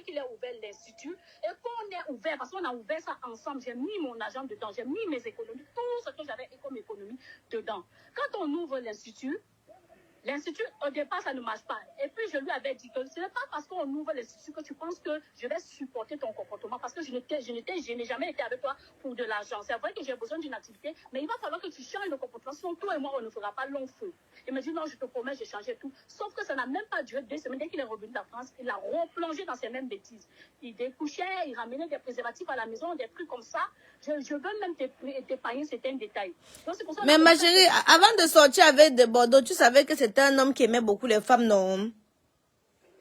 voyez qu'il a ouvert l'institut. Et quand on est ouvert, parce qu'on a ouvert ça ensemble, j'ai mis mon argent dedans, j'ai mis mes économies, tout ce que j'avais comme économie dedans. Quand on ouvre l'institut, au départ, ça ne marche pas. Et puis, je lui avais dit que ce n'est pas parce qu'on ouvre l'institut que tu penses que je vais supporter ton comportement, parce que je n'ai jamais été avec toi pour de l'argent. C'est vrai que j'ai besoin d'une activité, mais il va falloir que tu changes de comportement, sinon toi et moi, on ne fera pas long feu. Il me dit, non, je te promets, j'ai changé tout. Sauf que ça n'a même pas duré 2 semaines. Dès qu'il est revenu de la France, il a replongé dans ses mêmes bêtises. Il découchait, il ramenait des préservatifs à la maison, des trucs comme ça. Je veux même t'épargner certains détails. Donc, c'est pour ça mais ma chérie, avant de sortir avec de Bordeaux, tu savais que c'était un homme qui aimait beaucoup les femmes, non? Non,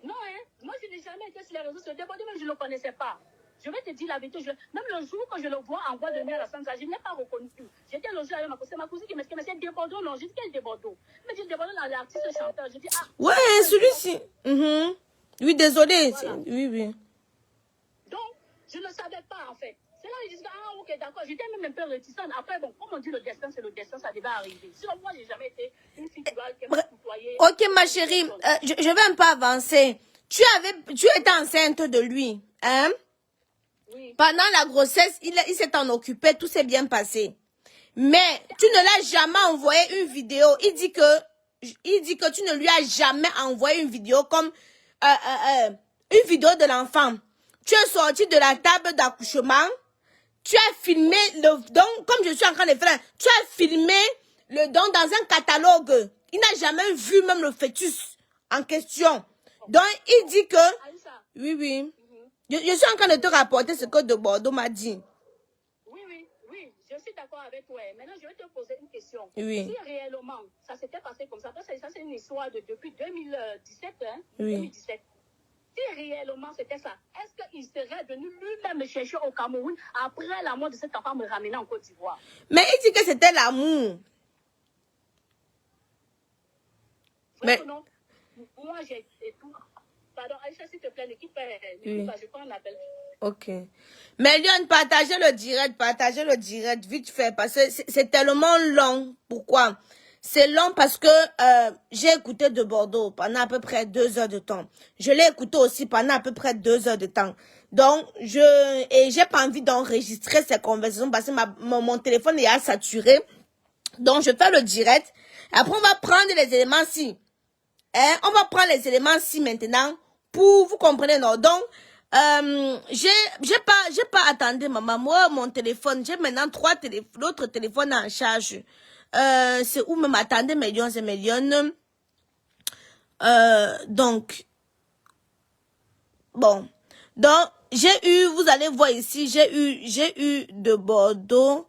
hein. Moi, je n'ai jamais été sur les réseaux sociaux. Bordeaux, même je ne le connaissais pas. Je vais te dire la vérité. Même le jour quand je le vois en voie de nuit à la Sansa, je ne l'ai pas reconnu. J'étais logée avec ma cousine. C'est ma cousine qui m'a dit, mais c'est de Bordeaux, non? J'ai dit, quel de Bordeaux? Elle m'a dit, de Bordeaux, l'artiste chanteur. J'ai dit, ah. Ouais, celui-ci. Oui, désolé. Voilà. Oui. Donc, je ne savais pas, en fait. C'est là que je dis, ah, ok, d'accord. J'étais même un peu réticente. Après, bon, comme on dit, le destin, c'est le destin, ça devait arriver. Sinon, moi, je n'ai jamais été une fille qui va côtoyer. Ok, ma chérie, je vais un peu avancer. Tu étais enceinte de lui, hein? Oui. Pendant la grossesse, il s'est en occupé, tout s'est bien passé. Mais tu ne l'as jamais envoyé une vidéo. Il dit que tu ne lui as jamais envoyé une vidéo comme une vidéo de l'enfant. Tu es sorti de la table d'accouchement. Tu as filmé le don, comme je suis en train de faire. Tu as filmé le don dans un catalogue. Il n'a jamais vu même le fœtus en question. Donc, il dit que... Oui. Je suis en train de te rapporter ce que de Bordeaux m'a dit. Oui, je suis d'accord avec toi. Maintenant, je vais te poser une question. Oui. Si réellement, ça s'était passé comme ça, parce que ça, c'est une histoire depuis 2017, hein? Oui. 2017. Si réellement c'était ça, est-ce qu'il serait venu lui-même me chercher au Cameroun après la mort de cet enfant, me ramener en Côte d'Ivoire? Mais il dit que c'était l'amour. Mais non. Moi, j'ai tout. Pardon, Aïcha, s'il te plaît, l'équipe, je prends l'appel. Ok. Mais Lyon, partagez le direct, vite fait, parce que c'est tellement long. Pourquoi? C'est long parce que j'ai écouté de Bordeaux pendant à peu près 2 heures de temps. Je l'ai écouté aussi pendant à peu près 2 heures de temps. Donc, j'ai pas envie d'enregistrer ces conversations parce que mon téléphone est à saturé. Donc, je fais le direct. Après, on va prendre les éléments-ci. Hein? On va prendre les éléments-ci maintenant pour, vous comprenez, non? Donc, j'ai pas attendu, maman. Moi, mon téléphone, j'ai maintenant 3 l'autre téléphone en charge. C'est où même attendez, c'est millions. Donc, bon. Donc, vous allez voir ici, j'ai eu de Bordeaux.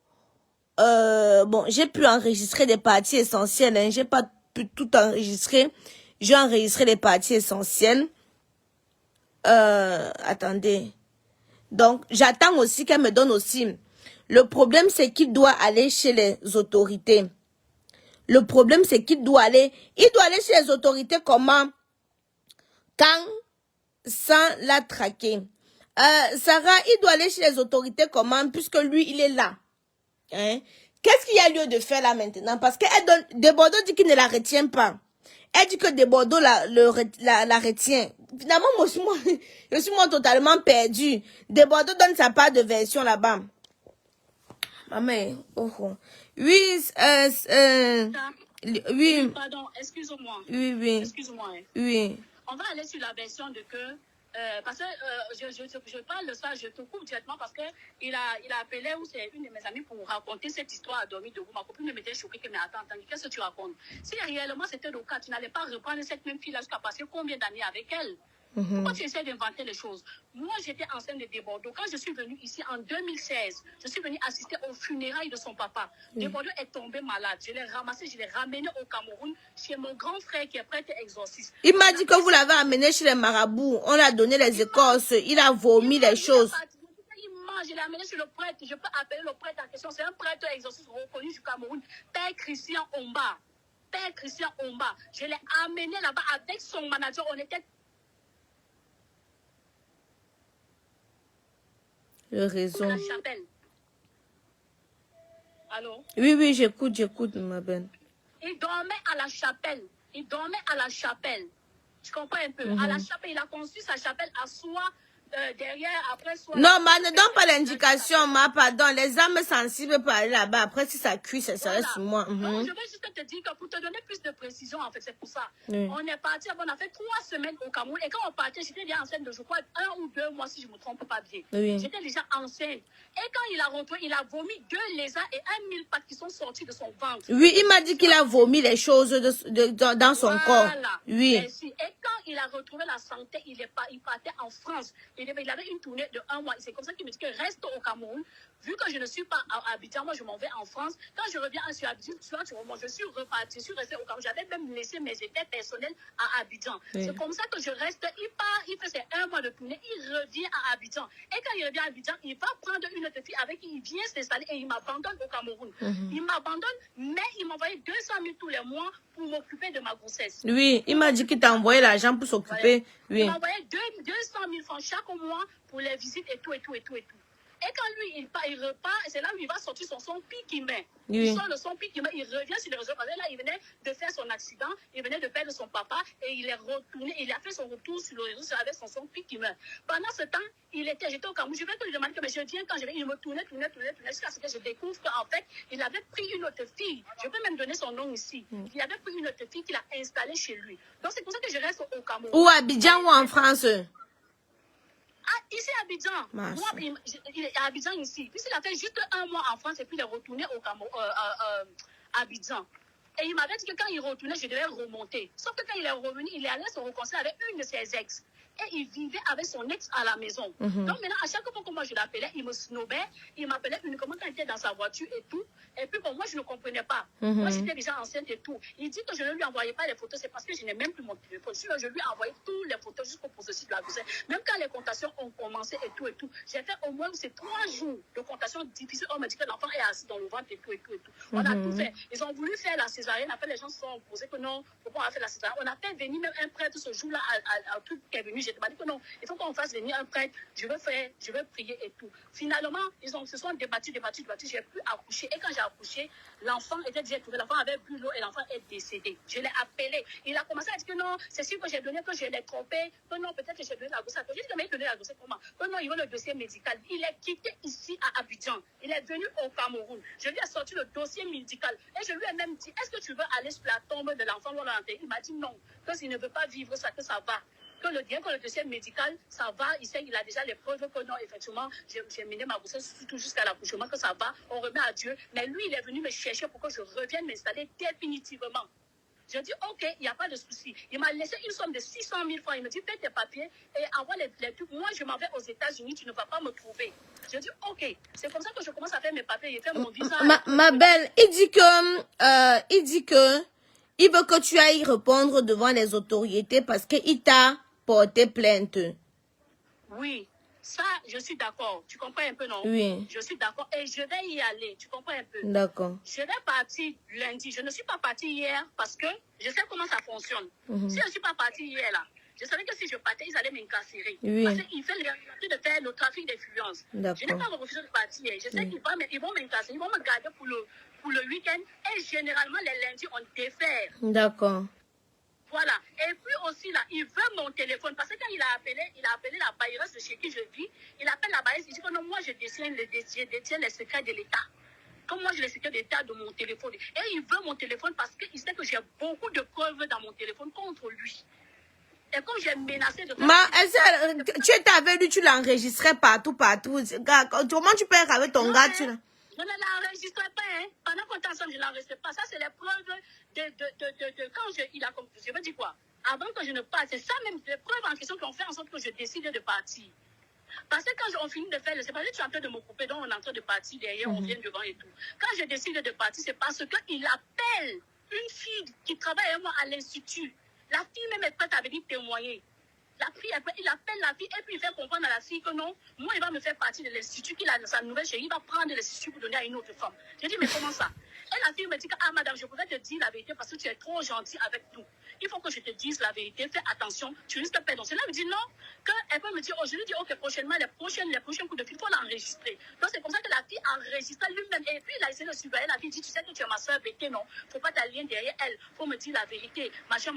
Bon, j'ai pu enregistrer des parties essentielles, hein. J'ai pas pu tout enregistrer. J'ai enregistré les parties essentielles. Attendez. Donc, j'attends aussi qu'elle me donne aussi. Le problème, c'est qu'il doit aller chez les autorités. Le problème, c'est qu'il doit aller... Il doit aller chez les autorités comment? Quand? Sans la traquer. Sarah, il doit aller chez les autorités comment? Puisque lui, il est là. Hein? Qu'est-ce qu'il y a lieu de faire là maintenant? Parce que de Bordeaux dit qu'il ne la retient pas. Elle dit que de Bordeaux la retient. Finalement, moi, je suis totalement perdue. De Bordeaux donne sa part de version là-bas. Maman, oui, oui. Pardon, excuse-moi. Oui. Excuse-moi. Oui. On va aller sur la version de que... parce que je parle de ça, je te coupe directement parce qu'il a appelé ou c'est une de mes amies pour raconter cette histoire à dormir debout. Ma copine m'était choquée que, mais attends, qu'est-ce que tu racontes? Si réellement c'était le cas, tu n'allais pas reprendre cette même fille-là jusqu'à passer combien d'années avec elle? Pourquoi tu essaies d'inventer les choses? Moi, j'étais enceinte de Bordeaux. Quand je suis venue ici en 2016, je suis venue assister aux funérailles de son papa. Bordeaux est tombé malade. Je l'ai ramassé, je l'ai ramené au Cameroun chez mon grand frère qui est prêtre exorciste. Il m'a dit que vous l'avez amené chez les marabouts. On lui a donné les écorces. Il a vomi les choses. Je l'ai amené chez le prêtre. Je peux appeler le prêtre en question. C'est un prêtre exorciste reconnu du Cameroun. Père Christian Omba. Père Christian Omba. Je l'ai amené là-bas avec son manager. On était... Le réseau. La chapelle. Allô? Oui, j'écoute, ma belle. Il dormait à la chapelle. Tu comprends un peu? À la chapelle, il a construit sa chapelle à soi derrière, après, soit... Non, ma, ne donne pas l'indication, ma, pardon. Les âmes sensibles peuvent aller là-bas. Après, si ça cuit, ça serait sur moi. Donc, je vais juste te dire que pour te donner plus de précision, en fait, c'est pour ça. Oui. On est parti, on a fait 3 semaines au Cameroun. Et quand on partait, j'étais déjà enceinte de, je crois, 1 ou 2 mois, si je ne me trompe pas bien. Oui. J'étais déjà enceinte. Et quand il a rentré, il a vomi 2 lézards et 1 mille-pattes qui sont sortis de son ventre. Oui, il m'a dit qu'il a vomi les choses dans son corps. Oui. Merci. Et quand il a retrouvé la santé, il partait en France. Il avait une tournée de 1 mois. C'est comme ça qu'il me dit que reste au Cameroun. Vu que je ne suis pas à Abidjan, moi je m'en vais en France. Quand je reviens sur Abidjan, je suis reparti, je suis resté au Cameroun. J'avais même laissé mes effets personnels à Abidjan. Oui. C'est comme ça que je reste. Il part, il fait ses 1 mois de tournée, il revient à Abidjan. Et quand il revient à Abidjan, il va prendre une autre fille avec qui il vient s'installer et il m'abandonne au Cameroun. Il m'abandonne, mais il m'envoyait 200 000 tous les mois pour m'occuper de ma grossesse. Oui, il m'a dit qu'il t'a envoyé l'argent pour s'occuper. Oui. Il m'envoyait 200 000 francs chaque mois pour les visites et tout. Et quand lui, il repart, c'est là où il va sortir son pic qui met. Oui. Il sort de son pic qui met, il revient sur les réseaux. Parce que là, il venait de faire son accident, il venait de perdre son papa, et il est retourné, il a fait son retour sur le réseau avec son pic qui met. Pendant ce temps, j'étais au Cameroun. Je vais te lui demander, mais je viens quand je vais, il me tournait, jusqu'à ce que je découvre qu'en fait, il avait pris une autre fille. Je peux même donner son nom ici. Il avait pris une autre fille qu'il a installée chez lui. Donc, c'est pour ça que je reste au Cameroun. Ou à Abidjan ou en France? Ici à Abidjan. Moi, il est à Abidjan ici. Puis il a fait juste 1 mois en France et puis il est retourné au Cameroun, à Abidjan. Et il m'avait dit que quand il retournait, je devais remonter. Sauf que quand il est revenu, il est allé se réconcilier avec une de ses ex. Et il vivait avec son ex à la maison. Donc maintenant, à chaque fois que moi je l'appelais, il me snobait. Il m'appelait uniquement quand il était dans sa voiture et tout. Et puis pour moi, je ne comprenais pas. Moi, j'étais déjà enceinte et tout. Il dit que je ne lui envoyais pas les photos. C'est parce que je n'ai même plus mon téléphone. Sinon, je lui ai envoyé toutes les photos jusqu'au processus de la grossesse. Même quand les consultations ont commencé et tout. J'ai fait au moins 3 jours de consultations difficiles. On m'a dit que l'enfant est assis dans le ventre et tout. On a tout fait. Ils ont voulu faire la césarienne. Après, les gens se sont opposés que non, pourquoi on a fait la césarienne. On a fait venir même un prêtre ce jour-là à truc qui est venu. J'ai demandé que non, il faut qu'on fasse venir un prêtre. Je veux prier et tout. Finalement, ils se sont débattus. J'ai pu accoucher. Et quand j'ai accouché, l'enfant était déjà trouvé. L'enfant avait bu l'eau et l'enfant est décédé. Je l'ai appelé. Il a commencé à dire que non, c'est sûr que j'ai donné, que je l'ai trompé. Que non, peut-être que j'ai donné la grossesse. J'ai dit que mais il donnait la grossesse comment? Que non, il veut le dossier médical. Il est quitté ici à Abidjan. Il est venu au Cameroun. Je lui ai sorti le dossier médical. Et je lui ai même dit, est-ce que tu veux aller sur la tombe de l'enfant? Il m'a dit non. Que s'il ne veut pas vivre ça, que ça va. Que le dossier médical, ça va, il a déjà les preuves que non, effectivement, j'ai mené ma grossesse tout jusqu'à l'accouchement, que ça va, on remet à Dieu. Mais lui, il est venu me chercher pour que je revienne m'installer définitivement. Je dis, ok, il n'y a pas de souci. Il m'a laissé une somme de 600 000 francs. Il me dit, fais tes papiers et envoie les trucs. Moi, je m'en vais aux États-Unis, tu ne vas pas me trouver. Je dis, ok. C'est comme ça que je commence à faire mes papiers. J'ai fait mon visa. Ma belle, il dit que il veut que tu ailles répondre devant les autorités parce qu'il t'a porté plainte. Oui, ça, je suis d'accord. Tu comprends un peu, non? Oui. Je suis d'accord et je vais y aller. Tu comprends un peu? D'accord. Je vais partir lundi. Je ne suis pas partie hier parce que je sais comment ça fonctionne. Si je ne suis pas partie hier, là, je savais que si je partais, ils allaient m'incarcérer. Oui. Parce qu'ils font de faire le trafic d'influence. Je n'ai pas refusé de partir hier. Je sais qu'ils vont m'incarcérer. Ils vont me garder pour le week-end. Et généralement, les lundis, on défère. D'accord. Voilà. Et puis aussi, là, il veut mon téléphone. Parce que quand il a appelé la bailleuse de chez qui je vis, il appelle la bailleuse, il dit que non, moi, je détiens les secrets de l'État. Comme moi, j'ai les secrets d'État de mon téléphone. Et il veut mon téléphone parce qu'il sait que j'ai beaucoup de preuves dans mon téléphone contre lui. Et comme j'ai menacé de... tu étais avec lui, tu l'enregistrais partout. Comment tu peux être avec ton gars, tu... Je ne l'enregistrais pas, hein. Pendant qu'on était ensemble, je ne l'enregistrais pas. Ça, c'est les preuves de quand il a compris. Je veux dire quoi? Avant que je ne parte, c'est ça même, les preuves en question qui ont fait en sorte que je décide de partir. Parce que quand on finit de faire, c'est parce que tu es en train de me couper, donc on est en train de partir derrière, on vient devant et tout. Quand je décide de partir, c'est parce qu'il appelle une fille qui travaille avec moi à l'institut. La fille même est prête à venir témoigner. Il appelle la fille et puis il fait comprendre à la fille que non, moi il va me faire partie de l'institut qu'il a dans sa nouvelle chérie, il va prendre l'institut pour donner à une autre femme. Je dis mais comment ça? Et la fille me dit que ah madame, je pourrais te dire la vérité parce que tu es trop gentille avec nous. Il faut que je te dise la vérité, fais attention, tu risques de perdre. C'est là elle me dit non, qu'elle peut me dire, oh je lui dis ok prochainement les prochains coups de fil, il faut l'enregistrer. Donc c'est comme ça que la fille enregistre lui-même et puis il a essayé de surveiller la fille, dit tu sais que tu es ma soeur Bété, non, faut pas t'allier derrière elle, faut me dire la vérité, machin,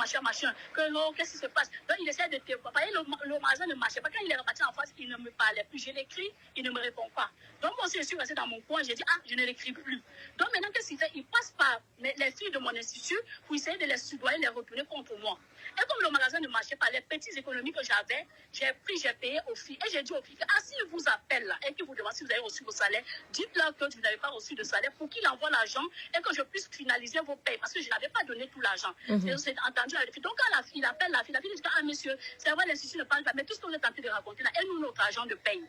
que non, qu'est-ce qui se passe? Donc il essaie de te le magasin ne marchait pas. Quand il est reparti en face, il ne me parlait plus. Je l'écris, il ne me répond pas. Donc, moi aussi, je suis restée dans mon coin. J'ai dit, ah, je ne l'écris plus. Donc, maintenant, qu'est-ce qu'il fait? Il passe par les filles de mon institut pour essayer de les soudoyer, les retourner contre moi. Et comme le magasin ne marchait pas, les petites économies que j'avais, j'ai payé aux filles. Et j'ai dit aux filles, ah, s'ils vous appellent là, et qu'ils vous demandent si vous avez reçu vos salaires, dites-leur que vous n'avez pas reçu de salaire pour qu'ils envoient l'argent et que je puisse finaliser vos payes. Parce que je n'avais pas donné tout l'argent. J'ai entendu avec les filles. Donc, quand la fille appelle la fille dit, ah, monsieur, c'est vrai, l'institut ne parle pas, mais tout ce que vous êtes en train de raconter là, et nous, notre argent de paye.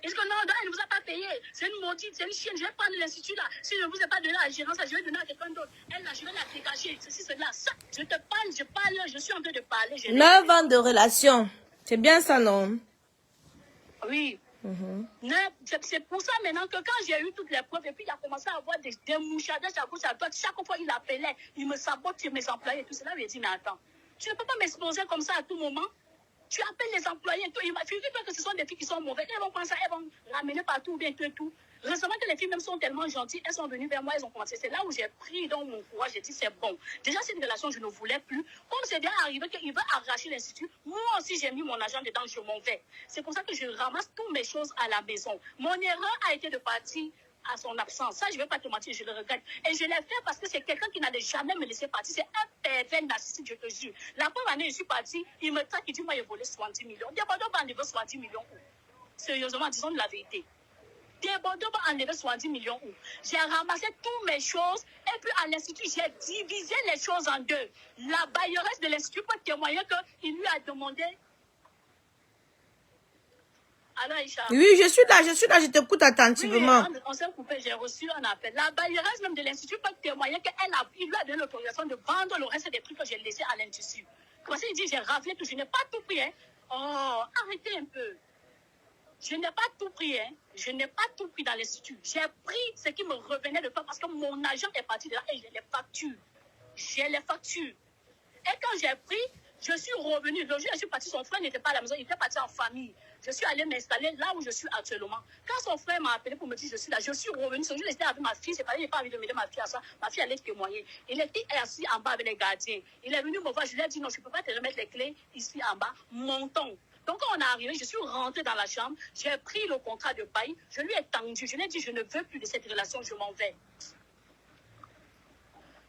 Est-ce que non, elle ne vous a pas payé? C'est une maudite, c'est une chienne. Je vais prendre l'institut là. Si je ne vous ai pas donné la gérance, je vais donner à quelqu'un d'autre. Elle là, je vais la dégager. Ceci, cela. Ça, je te parle, je suis en train de parler. 9 ans de relation. C'est bien ça, non? Oui. C'est pour ça maintenant que quand j'ai eu toutes les preuves, et puis il a commencé à avoir des mouchadages à gauche à droite. Chaque fois il appelait, il me sabote sur mes employés et tout cela. Il m'a dit, mais attends, tu ne peux pas m'exposer comme ça à tout moment. Tu appelles les employés et tout. Il m'a dit que ce sont des filles qui sont mauvaises. Elles vont penser, elles vont ramener partout, bien tout et tout. Récemment que les filles même sont tellement gentilles, elles sont venues vers moi, elles ont commencé. C'est là où j'ai pris dans mon courage, j'ai dit c'est bon. Déjà, c'est une relation, je ne voulais plus. Comme c'est bien arrivé qu'il veut arracher l'institut, moi aussi j'ai mis mon argent dedans, je m'en vais. C'est pour ça que je ramasse toutes mes choses à la maison. Mon erreur a été de partir à son absence. Ça, je ne vais pas te mentir, je le regrette. Et je l'ai fait parce que c'est quelqu'un qui n'allait jamais me laisser partir. C'est un pervers narcissique, je te jure. La première année, je suis partie, il me traque, il dit, moi, il a volé 70 millions. Des Bordeaux va enlever 70 millions où? Sérieusement, disons la vérité. Des Bordeaux va enlever 70 millions où? J'ai ramassé toutes mes choses et puis à l'institut, j'ai divisé les choses en deux. La bailleresse de l'institut peut témoigner qu'il lui a demandé. Alors, Aïcha. Oui, je suis là, je t'écoute attentivement. Oui, on s'est coupé, j'ai reçu un appel. La bailleresse même de l'institut peut témoigner qu'il lui a donné l'autorisation de vendre le reste des trucs que j'ai laissés à l'institut. Comme ça, il dit, j'ai raflé tout, je n'ai pas tout pris. Hein. Oh, arrêtez un peu. Je n'ai pas tout pris, hein. Je n'ai pas tout pris dans l'institut. J'ai pris ce qui me revenait de faire parce que mon agent est parti de là et j'ai les factures. J'ai les factures. Et quand j'ai pris, je suis revenue. Le jour où je suis partie, son frère n'était pas à la maison, il était parti en famille. Je suis allée m'installer là où je suis actuellement. Quand son frère m'a appelé pour me dire je suis là, je suis revenue. Ce jour, j'étais avec ma fille. C'est pas, il n'a pas envie de m'aider ma fille à ça. Ma fille allait témoigner. Il était assis en bas avec les gardiens. Il est venu me voir. Je lui ai dit non, je ne peux pas te remettre les clés ici en bas. Montons. Donc, quand on est arrivé, je suis rentrée dans la chambre. J'ai pris le contrat de bail. Je lui ai tendu. Je lui ai dit je ne veux plus de cette relation, je m'en vais.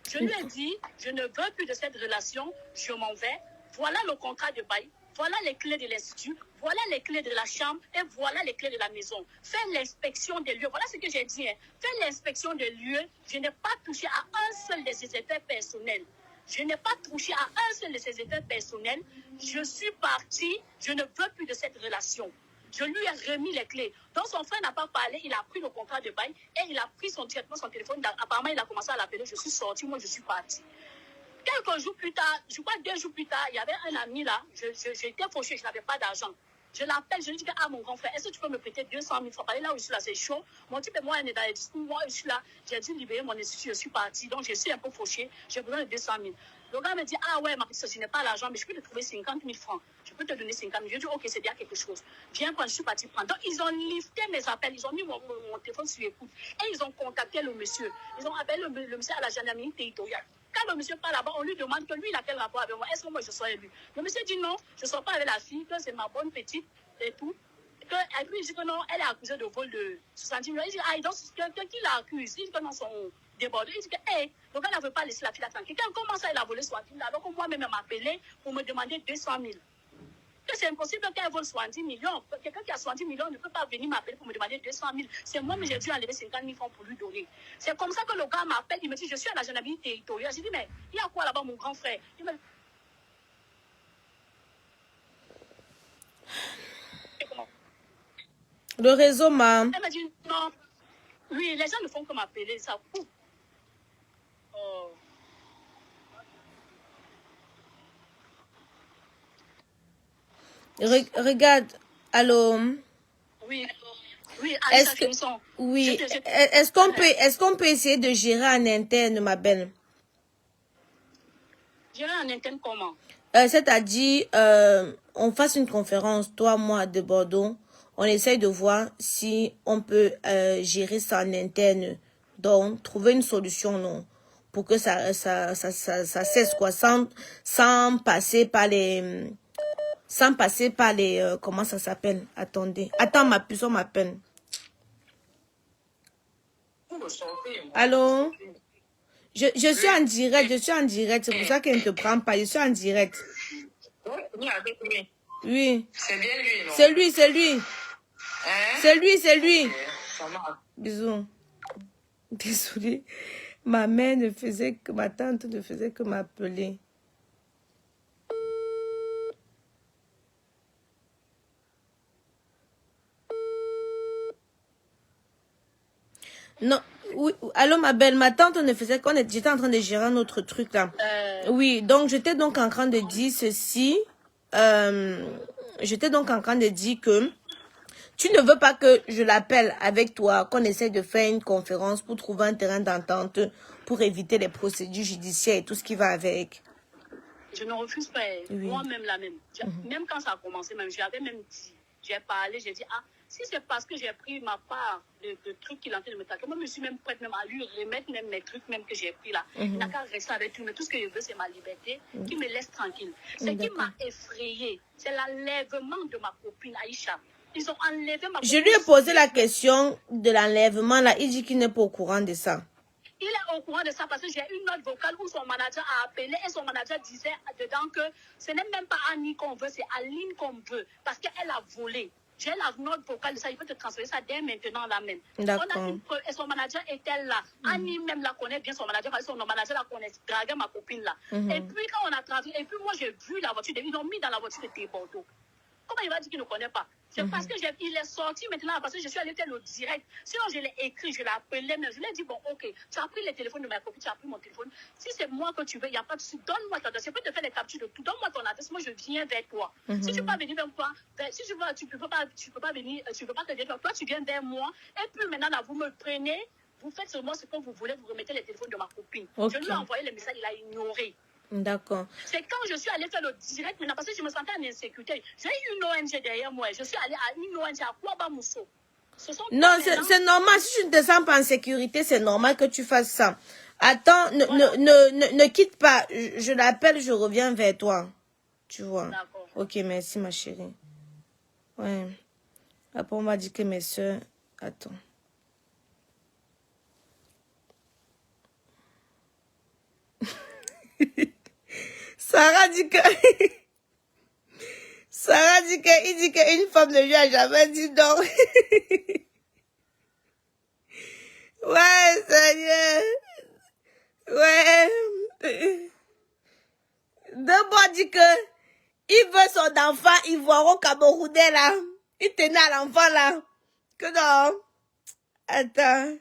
Je lui ai dit, je ne veux plus de cette relation, je m'en vais. Voilà le contrat de bail, voilà les clés de l'institut, voilà les clés de la chambre et voilà les clés de la maison. Fais l'inspection des lieux. Voilà ce que j'ai dit. Hein. Fais l'inspection des lieux. Je n'ai pas touché à un seul de ses effets personnels. Je n'ai pas touché à un seul de ses effets personnels. Je suis partie. Je ne veux plus de cette relation. Je lui ai remis les clés. Donc, son frère n'a pas parlé. Il a pris le contrat de bail et il a pris directement son téléphone. Apparemment, il a commencé à l'appeler. Je suis sortie. Moi, je suis partie. Quelques jours plus tard, je crois 2 jours plus tard, il y avait un ami là. J'étais fauchée. Je n'avais pas d'argent. Je l'appelle. Je lui dis que, ah, mon grand frère, est-ce que tu peux me prêter 200 000 francs? Là où je suis là, c'est chaud. Mon type et moi, on est dans les discours. Moi, je suis là. J'ai dû libérer mon institut. Je suis partie. Donc, je suis un peu fauchée. J'ai besoin de 200 000. Le gars me dit, ah ouais, ma petite, je n'ai pas l'argent, mais je peux te trouver 50 000 francs. Je peux te donner 50 000. Je dis, ok, c'est bien quelque chose. Viens quand je suis partie prendre. Donc, ils ont lifté mes appels. Ils ont mis mon téléphone sur écoute. Et ils ont contacté le monsieur. Ils ont appelé le monsieur à la gendarmerie territoriale. Quand le monsieur parle là-bas, on lui demande que lui, il a quel rapport avec moi. Est-ce que moi, je serai lui? Le monsieur dit non, je ne sors pas avec la fille, que c'est ma bonne petite et tout. Et puis, il dit que non, elle est accusée de vol de 70 millions. Il dit, ah, donc, quelqu'un qui l'accuse, il dit que non, son débordé. Il dit que, hé, le gars ne veut pas laisser la fille tranquille. Comment ça, il a volé 70 000? Alors que moi-même, elle m'a appelé pour me demander 200 000. Que c'est impossible qu'elle vole 70 millions. Quelqu'un qui a 70 millions ne peut pas venir m'appeler pour me demander 200 000. C'est moi, mais j'ai dû enlever 50 000 francs pour lui donner. C'est comme ça que le gars m'appelle, il me dit, je suis à la gendarmerie territoriale. J'ai dit, mais il y a quoi là-bas, mon grand frère? Il me dit, Le réseau, ma. elle m'a dit, non. Oui, les gens ne font que m'appeler, ça coupe. Oh. Regarde, allô. Oui, oui, Est-ce que, oui, est-ce qu'on peut essayer de gérer en interne, ma belle? Gérer en interne comment? C'est-à-dire, on fasse une conférence, toi, moi, de Bordeaux. On essaye de voir si on peut gérer ça en interne. Donc, trouver une solution, non, pour que ça cesse, quoi, sans passer par les... sans passer par les... comment ça s'appelle? Attendez. Attends, ma puce, on m'appelle. Allô? Je suis en direct, c'est pour ça qu'elle ne te prend pas, je suis en direct. Oui. C'est bien lui, non? C'est lui. Hein? C'est lui. Ok, ça marche. Bisous. Désolée. Ma tante ne faisait que m'appeler. Non, oui, allô ma belle, ma tante ne faisait qu'on était, j'étais en train de gérer un autre truc là. Oui, donc j'étais donc en train de dire ceci. J'étais donc en train de dire que tu ne veux pas que je l'appelle avec toi, qu'on essaie de faire une conférence pour trouver un terrain d'entente, pour éviter les procédures judiciaires et tout ce qui va avec. Je ne refuse pas. Oui. Moi-même, la même. Même quand ça a commencé, même, j'avais même dit, j'ai parlé, j'ai dit, ah, si c'est parce que j'ai pris ma part de trucs qu'il est en train de me taquer, moi, je suis même prête même à lui remettre même mes trucs même que j'ai pris là. Il n'a qu'à rester avec tout, mais tout ce que je veux, c'est ma liberté, qui me laisse tranquille. Ce qui m'a effrayée, c'est l'enlèvement de ma copine Aïcha. Ils ont enlevé ma copine. Je lui ai posé la question de l'enlèvement là, il dit qu'il n'est pas au courant de ça. Il est au courant de ça parce que j'ai une note vocale où son manager a appelé et son manager disait dedans que ce n'est même pas Annie qu'on veut, c'est Aline qu'on veut parce qu'elle a volé. J'ai la note vocale de ça, il peut te transférer ça dès maintenant là même. On a une preuve et son manager était là. Annie même la connaît bien, son manager, parce que son manager la connaît, draguait ma copine là. Et puis quand on a transféré, et puis moi j'ai vu la voiture, ils l'ont mis dans la voiture de Tébordeaux. Comment il va dire qu'il ne connaît pas? C'est parce que il est sorti maintenant, parce que je suis allée faire le direct. Sinon, je l'ai écrit, je l'ai appelé, mais je lui ai dit, bon, ok, tu as pris le téléphone de ma copine, tu as pris mon téléphone. Si c'est moi que tu veux, il n'y a pas de souci, donne-moi ton adresse. Je peux te faire les captures de tout. Donne-moi ton adresse, moi je viens vers toi. Si tu peux pas venir vers toi, si tu veux, tu peux pas venir, tu peux pas te dire, toi tu viens vers moi. Et puis maintenant, là, vous me prenez, vous faites seulement ce que vous voulez, vous remettez le téléphone de ma copine. Je lui ai envoyé le message, il a ignoré. D'accord. C'est quand je suis allée faire le direct maintenant, parce que je me sentais en insécurité. J'ai eu une ONG derrière moi. Je suis allée à une ONG à Kouaba-Mousso. Non, c'est normal. Si tu ne te sens pas en sécurité, c'est normal que tu fasses ça. Attends, ne quitte pas. Je l'appelle, je reviens vers toi. Tu vois. D'accord. Ok, merci ma chérie. Ouais. Après, on m'a dit que mes soeurs... Attends. Sarah dit que... Sarah dit que... Il dit qu'une femme ne lui a jamais dit non. Ouais, Seigneur. Ouais. D'abord dit que... Il veut son enfant ivoiro camerounais là. Il tenait à l'enfant là. Que non. Attends.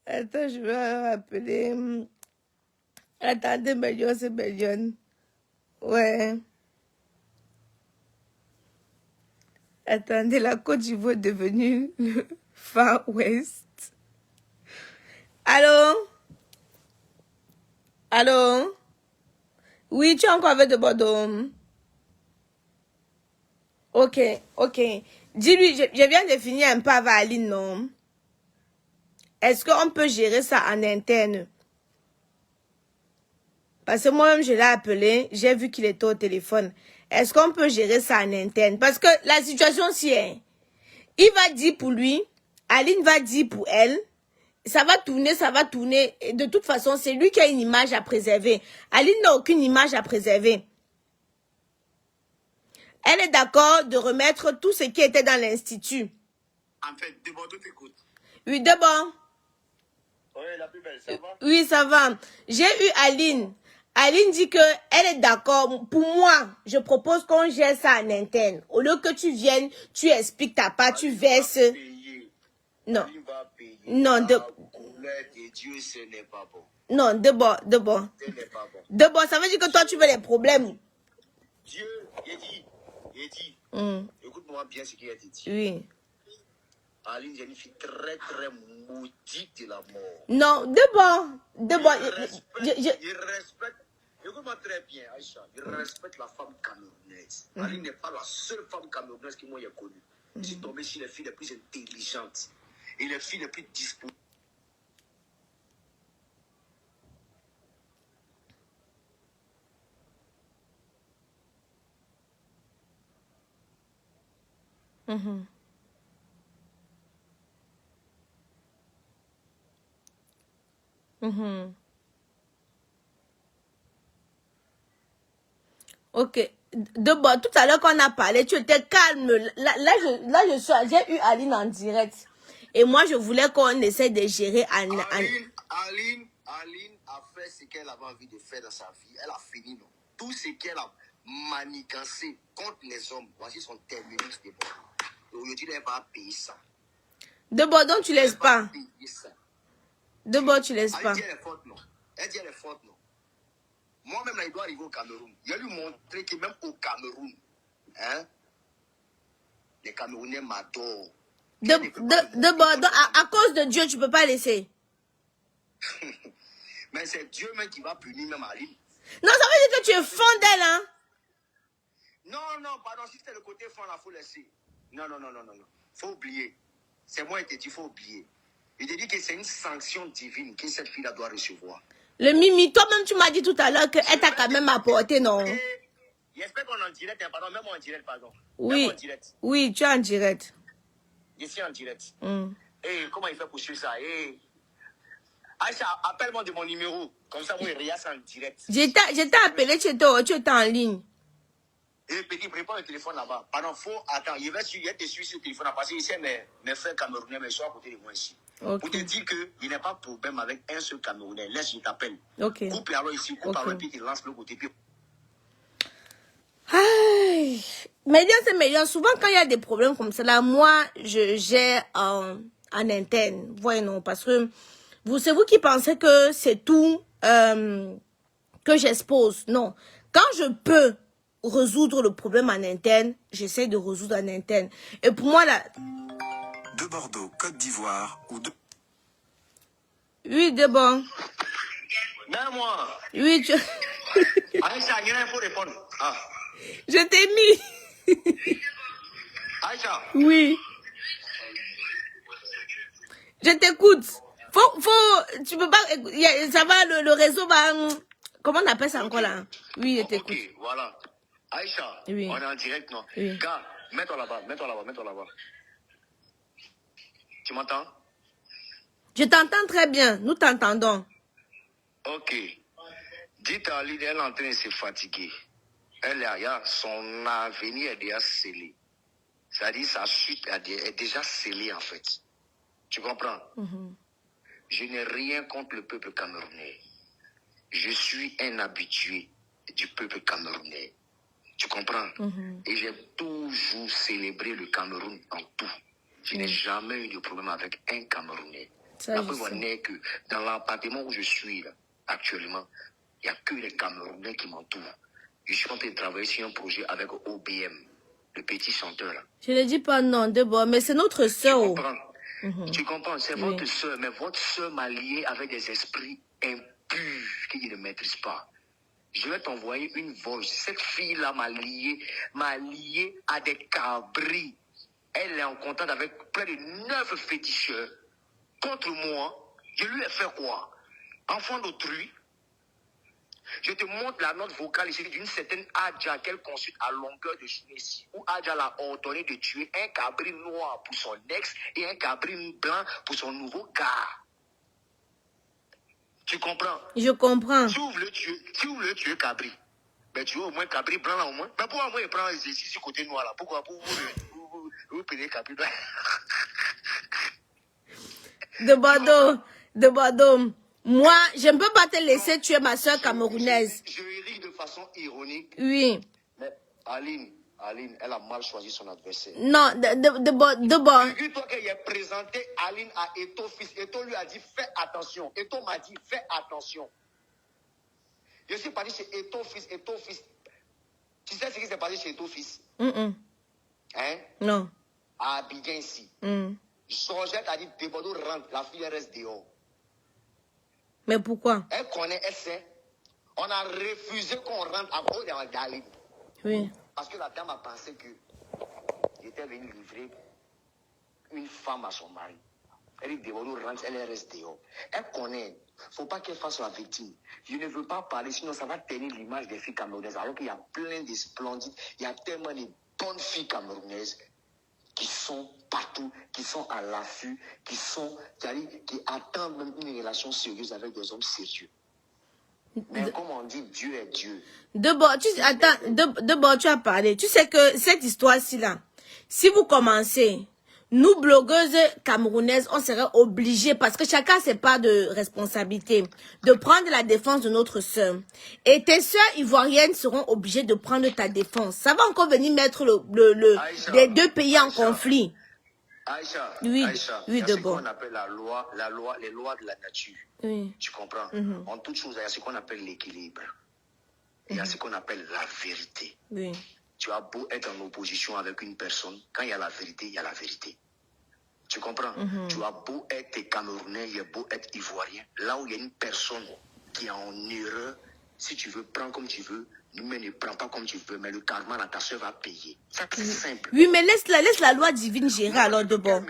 Attends, je vais appeler... Attendez, Mélion, c'est Mélion. Ouais. Attendez, la Côte d'Ivoire est devenue le Far West. Allô? Allô? Oui, tu es encore avec de Bordeaux. Ok, ok. Dis-lui, je viens de finir un peu avec Aline, non? Est-ce qu'on peut gérer ça en interne? Parce que moi-même, je l'ai appelé, j'ai vu qu'il était au téléphone. Est-ce qu'on peut gérer ça en interne? Parce que la situation, c'est... Il va dire pour lui, Aline va dire pour elle, ça va tourner. Et de toute façon, c'est lui qui a une image à préserver. Aline n'a aucune image à préserver. Elle est d'accord de remettre tout ce qui était dans l'institut. En fait, Debordeaux t'écoute. Oui, d'abord. Oui, la plus belle, ça va? Oui, ça va. J'ai eu Aline. Aline dit que elle est d'accord. Pour moi, je propose qu'on gère ça en interne. Au lieu que tu viennes, tu expliques ta part, tu verses. Non. Non, de... Dieu, ce n'est pas bon. Non, d'abord. Ce n'est pas bon. D'abord, ça veut dire que toi, tu veux les problèmes. Dieu, il dit. Écoute-moi bien ce qu'il a dit. Oui. Aline, j'ai une fille très, très maudite de la mort. Non, d'abord. Il respecte. Écoute-moi très bien, Aïcha. Il respecte la femme camerounaise. Aline n'est pas la seule femme camerounaise que moi j'ai connue. Je suis tombé sur les filles les plus intelligentes et les filles les plus disponibles. Mhm. Mhm. Ok. Bon, tout à l'heure qu'on a parlé, tu étais calme. J'ai eu Aline en direct. Et moi, je voulais qu'on essaie de gérer Aline a fait ce qu'elle avait envie de faire dans sa vie. Elle a fini, non. Tout ce qu'elle a manigancé contre les hommes, voici son terminus de bord. Aujourd'hui, elle va payer ça. De Bordeaux, tu laisses pas. De Bordeaux, tu laisses pas. Elle dit elle est forte, non. Elle dit elle est forte, non. Moi-même, là, il doit arriver au Cameroun. Il a lui montré que même au Cameroun, hein, les Camerounais m'adorent. De Bordeaux, à cause de Dieu, tu peux pas laisser. Mais c'est Dieu même qui va punir même Aline. Non, ça veut dire que tu es fond d'elle, hein? Non, pardon, si c'était le côté fond, il faut laisser. Non. Faut oublier. C'est moi qui te dis, faut oublier. Il te dit que c'est une sanction divine que cette fille-là doit recevoir. Le Mimi, toi-même, tu m'as dit tout à l'heure qu'elle t'a quand même apporté, non? J'espère qu'on est en direct, hein, pardon, même en direct, pardon. Oui. Même en direct. Oui, tu es en direct. Je suis en direct. Comment il fait pour suivre ça? Aïcha, appelle-moi de mon numéro. Comme ça, moi, Ria, c'est en direct. J'étais appelé, tu étais en ligne. Petit, prépare le téléphone là-bas. Pardon, attends, il va te suivre sur le téléphone. Parce que ici, mes frères camerounais, mais ils sont à côté de moi ici. Okay. Pour te dire qu'il n'y a pas de problème avec un seul Camerounais. Laisse, je t'appelle. Ok. Coupe alors ici, coupe alors, puis tu lances le côté. Puis... C'est meilleur. Souvent, quand il y a des problèmes comme ça, là, moi, je gère en interne. Voyez, non, parce que c'est vous qui pensez que c'est tout que j'expose. Non. Quand je peux résoudre le problème en interne, j'essaie de résoudre en interne. Et pour moi, là... De Bordeaux, Côte d'Ivoire ou de... Oui, de bon. Ben moi. Oui, tu... Aïcha, il y a un faux répondre. Ah. Je t'ai mis. Aïcha. Oui. Je t'écoute. Tu peux pas... Ça va, le réseau va... Comment on appelle ça encore là? Oui, je t'écoute. Ok, voilà. Aïcha, oui. On est en direct, non? Oui. Gars, mets-toi là-bas. Tu m'entends? Je t'entends très bien. Nous t'entendons. Ok. Dites à Aline, elle est en train de se fatiguer. Son avenir est déjà scellé. C'est-à-dire sa suite est déjà scellée en fait. Tu comprends? Je n'ai rien contre le peuple camerounais. Je suis un habitué du peuple camerounais. Tu comprends? Et j'ai toujours célébré le Cameroun en tout. Je n'ai jamais eu de problème avec un Camerounais. La preuve n'est que dans l'appartement où je suis là, actuellement, il n'y a que les Camerounais qui m'entourent. Je suis en train de travailler sur un projet avec OBM, le petit chanteur là. Je ne dis pas non, d'abord, mais c'est notre soeur. Tu comprends? Tu comprends? C'est votre soeur, mais votre soeur m'a lié avec des esprits impurs qu'il ne maîtrise pas. Je vais t'envoyer une voix. Cette fille-là m'a lié à des cabris. Elle est en contact avec près de 9 féticheurs. Contre moi, je lui ai fait quoi? Enfant d'autrui. Je te montre la note vocale ici d'une certaine Adja qu'elle consulte à longueur de journée ici. Où Adja l'a ordonné de tuer un cabri noir pour son ex et un cabri blanc pour son nouveau gars. Tu comprends? Je comprends. Si vous voulez tuer cabri, ben tu veux au moins cabri blanc là au moins. Mais pourquoi moi il prend ici sur côté noir là? Pourquoi vous prenez cabri blanc? De Bordeaux. Moi, je ne peux pas te laisser tuer ma soeur camerounaise. Je ris de façon ironique. Oui. Mais Aline, elle a mal choisi son adversaire. Non, de Bordeaux. Dis-toi qu'il a présenté Aline à Eto fils. Eto lui a dit fais attention. Eto m'a dit fais attention. Je suis parti chez Eto fils. Tu sais ce qui s'est passé chez Eto fils? Hein? Non. À Abidjan ici. Georgette a dit de Bordeaux rentre, la fille reste dehors. Mais pourquoi? Elle connaît, elle sait. On a refusé qu'on rentre à cause d'Aline. Oui. Parce que la dame a pensé que j'étais venu livrer une femme à son mari. Elle dit de Bordeaux rentre, elle reste dehors. Elle connaît. Il ne faut pas qu'elle fasse la victime. Je ne veux pas parler, sinon ça va tenir l'image des filles camerounaises. Alors qu'il y a plein de splendides, il y a tellement de bonnes filles camerounaises qui sont partout, qui sont à l'affût, qui attendent même une relation sérieuse avec des hommes sérieux. Mais comme on dit, Dieu est Dieu. D'abord, tu as parlé. Tu sais que cette histoire-ci, là, si vous commencez, nous, blogueuses camerounaises, on serait obligés, parce que chacun a ses parts de responsabilité, de prendre la défense de notre sœur. Et tes sœurs ivoiriennes seront obligées de prendre ta défense. Ça va encore venir mettre Aïcha, les deux pays en Aïcha, conflit. Aïcha, Oui, Aïcha, oui, il y a ce d'abord. qu'on appelle les lois de la nature. Oui. Tu comprends? En toute chose, il y a ce qu'on appelle l'équilibre. Et il y a ce qu'on appelle la vérité. Oui. Tu as beau être en opposition avec une personne, quand il y a la vérité, il y a la vérité. Tu comprends? Tu as beau être Camerounais, il y a beau être Ivoirien. Là où il y a une personne qui est en erreur, si tu veux, prends comme tu veux, mais ne prends pas comme tu veux, mais le karma, là, ta soeur va payer. Ça, c'est simple. Oui, mais laisse la loi divine gérer alors d'abord.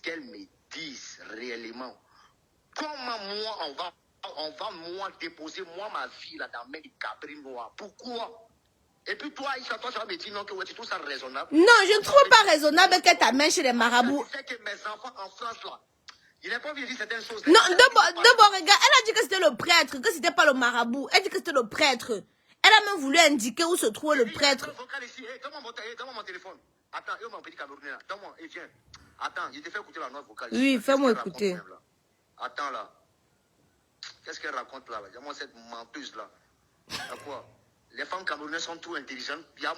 Qu'elle me dise réellement comment moi, on va moi déposer moi ma vie là dans mes cabris noirs. Pourquoi? Et puis toi, Aïcha, toi, tu vas me dire non, que ouais, tu trouves ça raisonnable. Non, je ne trouve pas raisonnable que ta main chez les marabouts. Tu sais que mes enfants en France là, il n'a pas envie de dire certaines choses. Non, d'abord, regarde, elle a dit que c'était le prêtre, que c'était pas le marabout. Elle dit que c'était le prêtre. Elle a même voulu indiquer où se trouvait le prêtre. Donne-moi mon téléphone. Attends, mon petit Camerounais là. Donne-moi, et viens. Attends, je te fais écouter la note vocale. Oui, fais-moi écouter. Attends là. Qu'est-ce qu'elle raconte là? Dis-moi cette menteuse là. Quoi? Les femmes camerounaises sont trop intelligentes. Il y a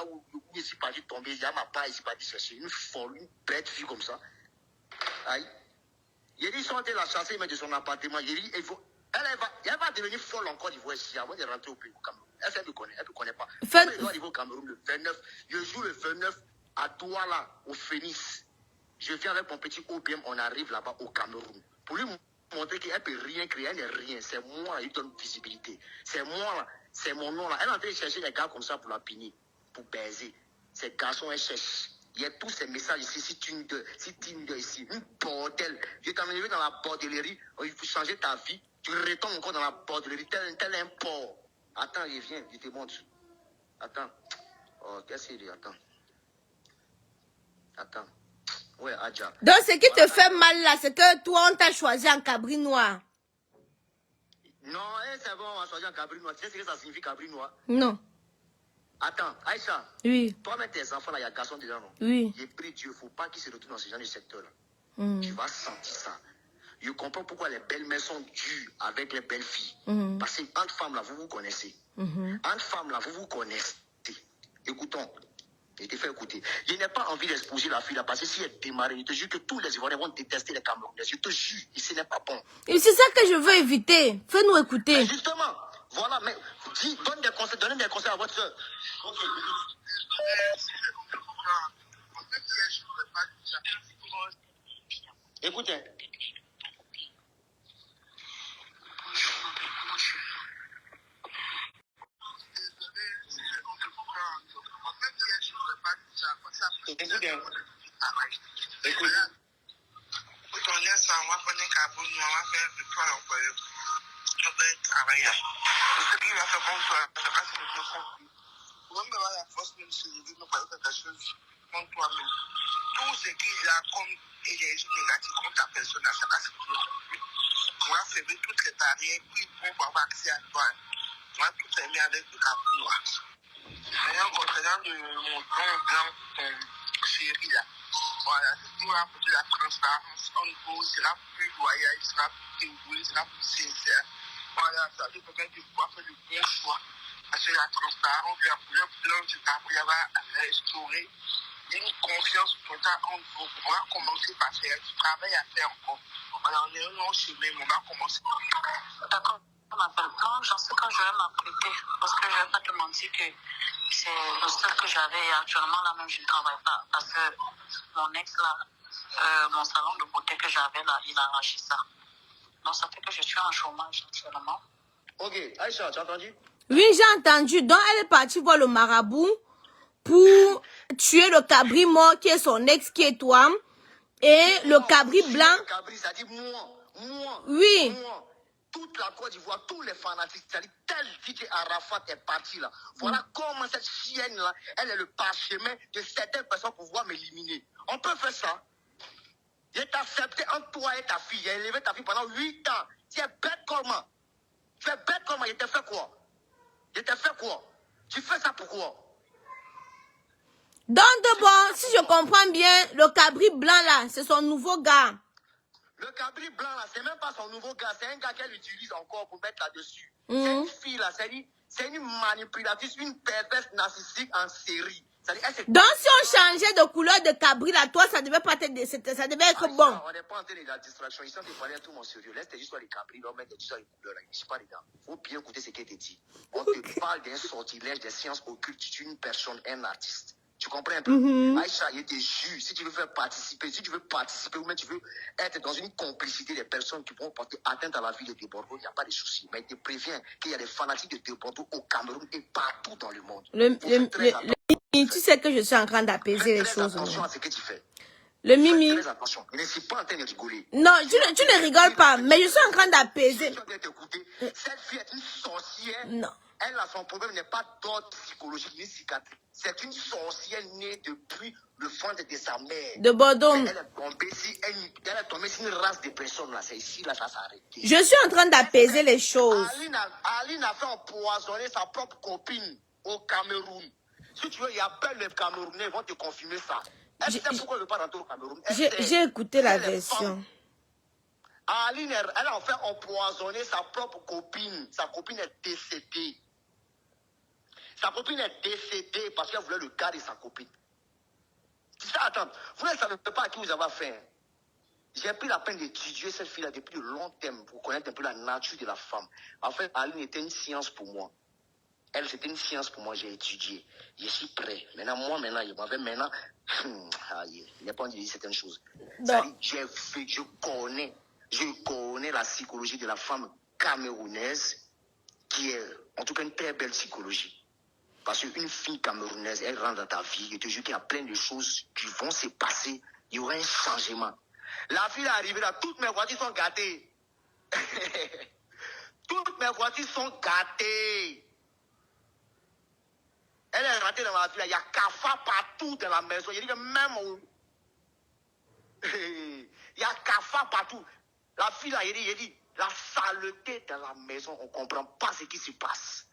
où ici pas dit tomber, il y a ma part ici pas dit chercher. Une folle, une bête fille comme ça. Aïe. Il dit, ils sont en train de la chasser, mais de son appartement. Il dit, elle va devenir folle encore d'Ivoire ici avant de rentrer au pays au Cameroun. Elle ne connaît pas. Elle doit arriver au Cameroun le 29. Je joue le 29 à Douala, au Phoenix. Je viens avec mon petit OPM, on arrive là-bas au Cameroun. Pour lui montrer qu'elle ne peut rien créer, elle n'est rien. C'est moi, il donne visibilité. C'est moi, là, c'est mon nom là. Elle est en train de chercher des gars comme ça pour la punir, pour baiser. Ces garçons, elle cherche. Il y a tous ces messages ici, si Tinder ici, une bordel. Je t'ai emmené dans la bordellerie, il faut changer ta vie. Tu retombes encore dans la bordellerie, tel un porc. Attends, je viens, je te montre. Attends. Oh, qu'est-ce qu'il dit? Attends. Ouais, Adja. Donc, ce qui te fait mal là, c'est que toi, on t'a choisi en cabri noir. Non, c'est bon, on a choisi en cabri noir. Tu sais ce que ça signifie cabri noir? Non. Attends, Aïcha. Oui. Toi-même, tes enfants là, il y a garçon dedans, non? Oui. J'ai pris Dieu, il ne faut pas qu'ils se retrouvent dans ce genre de secteur-là. Tu vas sentir ça. Je comprends pourquoi les belles-mères sont dures avec les belles filles. Parce que entre femmes là, vous vous connaissez. Entre femmes là, vous vous connaissez. Écoutons. Je te fais écouter. Je n'ai pas envie d'exposer la fille là parce que si elle démarre, je te jure que tous les Ivoiriens vont détester les Camerounais. Je te jure, et ce n'est pas bon. Et c'est ça que je veux éviter. Fais-nous écouter. Mais justement, voilà, mais donnez des conseils à votre soeur. Écoutez. Écoute bien. Écoute. Tout ce qu'il a comme énergie négative contre ta personne, ça va se produire. On va fermer toutes les barrières pour avoir accès à toi. On va tout fermer avec le capot noir. D'ailleurs, concernant mon blanc, ton chéri là, voilà, c'est pour apporter la transparence. En gros, il sera plus loyal, il sera plus dévoué, il sera plus sincère. Voilà, ça veut dire que tu dois faire le bon choix. Parce que la transparence, la couleur blanche, après avoir restauré une confiance totale en vous. On va commencer par faire du travail à faire encore. Alors, on est un long chemin, on va commencer. D'accord. Non, j'en sais quand je vais m'apprêter. Parce que je ne vais pas te mentir que c'est le seul que j'avais actuellement là même, je ne travaille pas. Parce que mon ex là, mon salon de beauté que j'avais là, il a arraché ça. Donc ça fait que je suis en chômage actuellement. Ok, Aïcha, tu as entendu? Oui, j'ai entendu. Donc, elle est partie voir le marabout pour tuer le cabri mort qui est son ex, qui est toi. Et le cabri blanc. Le cabri, ça dit moi. Oui. Moi. toute la Côte d'Ivoire, tous les fanatiques, c'est-à-dire tel DJ Arafat est parti là. Voilà comment cette chienne-là, elle est le parchemin de certaines personnes pour pouvoir m'éliminer. On peut faire ça. Il t'a accepté entre toi et ta fille. Il a élevé ta fille pendant 8 ans. Tu es bête comment? Tu es bête comment? Il t'a fait quoi? Il t'a fait quoi? Tu fais ça pourquoi? Donc de bon, si je comprends bien, le cabri blanc là, c'est son nouveau gars. Le cabri blanc là, c'est même pas son nouveau gars, c'est un gars qu'elle utilise encore pour mettre là-dessus. C'est une fille là, c'est une manipulatrice, une perverse narcissique en série. Donc si on changeait de couleur de cabri là, toi ça devait pas être, ça devait être bon. On n'est pas en train de la distraction, ils sont de parler à tout mon sérieux. Laisse-toi juste les cabris, là, mettre juste les couleurs là, je ne suis pas dedans. Il faut bien écouter ce qu'elle te dit. On te parle d'un sortilège des sciences occultes, tu es une personne, un artiste. Tu comprends un peu? Aïcha, il te jure, si tu veux faire participer, si tu veux participer ou même tu veux être dans une complicité des personnes qui vont porter atteinte à la vie de Debordo, il n'y a pas de souci. Mais il te prévient qu'il y a des fanatiques de Debordo au Cameroun et partout dans le monde. Tu sais que je suis en train d'apaiser les choses. Attention à ce que tu fais. Le Mimi. Fais très attention. Je ne suis pas en train de rigoler. Non, tu ne rigoles pas, mais je suis en train d'apaiser. Cette fille est une sorcière. Non. Elle, son problème n'est pas d'ordre psychologique ni cicatrice. C'est une sorcière née depuis le ventre de sa mère. De Bordeaux. Elle est tombée sur une race de personnes là. C'est ici, là, ça s'arrête. Je suis en train d'apaiser les choses. Aline a fait empoisonner sa propre copine au Cameroun. Si tu veux, il y a plein de Camerounais, ils vont te confirmer ça. Elle sait pourquoi elle ne veut pas rentrer au Cameroun. J'ai écouté la version. Aline, elle a fait empoisonner sa propre copine. Sa copine est décédée. Sa copine est décédée parce qu'elle voulait le gars de sa copine. C'est ça, attends. Vous ne savez pas à qui vous avez affaire. J'ai pris la peine d'étudier cette fille-là depuis de long terme pour connaître un peu la nature de la femme. En fait, Aline était une science pour moi. Elle, c'était une science pour moi. J'ai étudié. Je suis prêt. Maintenant, il n'est pas dit certaines choses. Je connais la psychologie de la femme camerounaise qui est, en tout cas, une très belle psychologie. Parce qu'une fille camerounaise, elle rentre dans ta vie, je te jure qu'il y a plein de choses qui vont se passer. Il y aura un changement. La fille est arrivée là, toutes mes voitures sont gâtées. Toutes mes voitures sont gâtées. Elle est rentrée dans ma vie là, il y a cafard partout dans la maison. Je dis que même où. Il y a cafard partout. La fille là, il dit, la saleté dans la maison, on ne comprend pas ce qui se passe.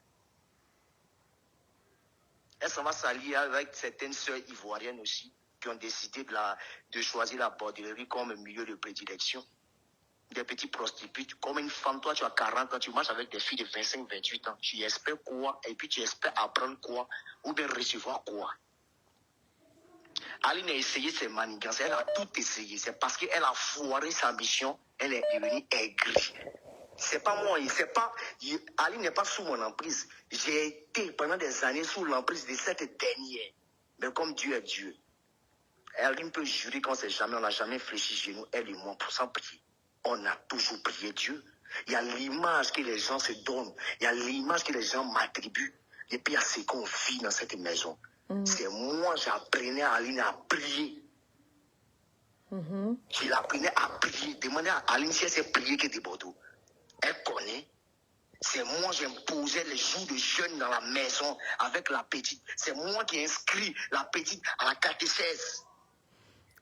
Elle s'en va s'allier avec certaines sœurs ivoiriennes aussi, qui ont décidé de choisir la bordellerie comme milieu de prédilection. Des petits prostituées. Comme une femme, toi tu as 40 ans, tu marches avec des filles de 25, 28 ans. Tu espères quoi? Et puis tu espères apprendre quoi? Ou bien recevoir quoi? Aline a essayé ses manigances, elle a tout essayé. C'est parce qu'elle a foiré sa mission, elle est devenue aigrie. C'est pas moi, Aline n'est pas sous mon emprise. J'ai été pendant des années sous l'emprise de cette dernière. Mais comme Dieu est Dieu, Aline peut jurer qu'on n'a jamais fléchi chez nous, elle et moi, pour s'en prier. On a toujours prié Dieu. Il y a l'image que les gens se donnent, il y a l'image que les gens m'attribuent. Et puis il y a ce qu'on vit dans cette maison. C'est moi, j'apprenais à Aline à prier. Je l'apprenais à prier. Demandez à Aline si elle sait prier que des Bordeaux. Elle connaît. C'est moi qui imposais les jours de jeûne dans la maison avec la petite. C'est moi qui inscris la petite à la catéchèse.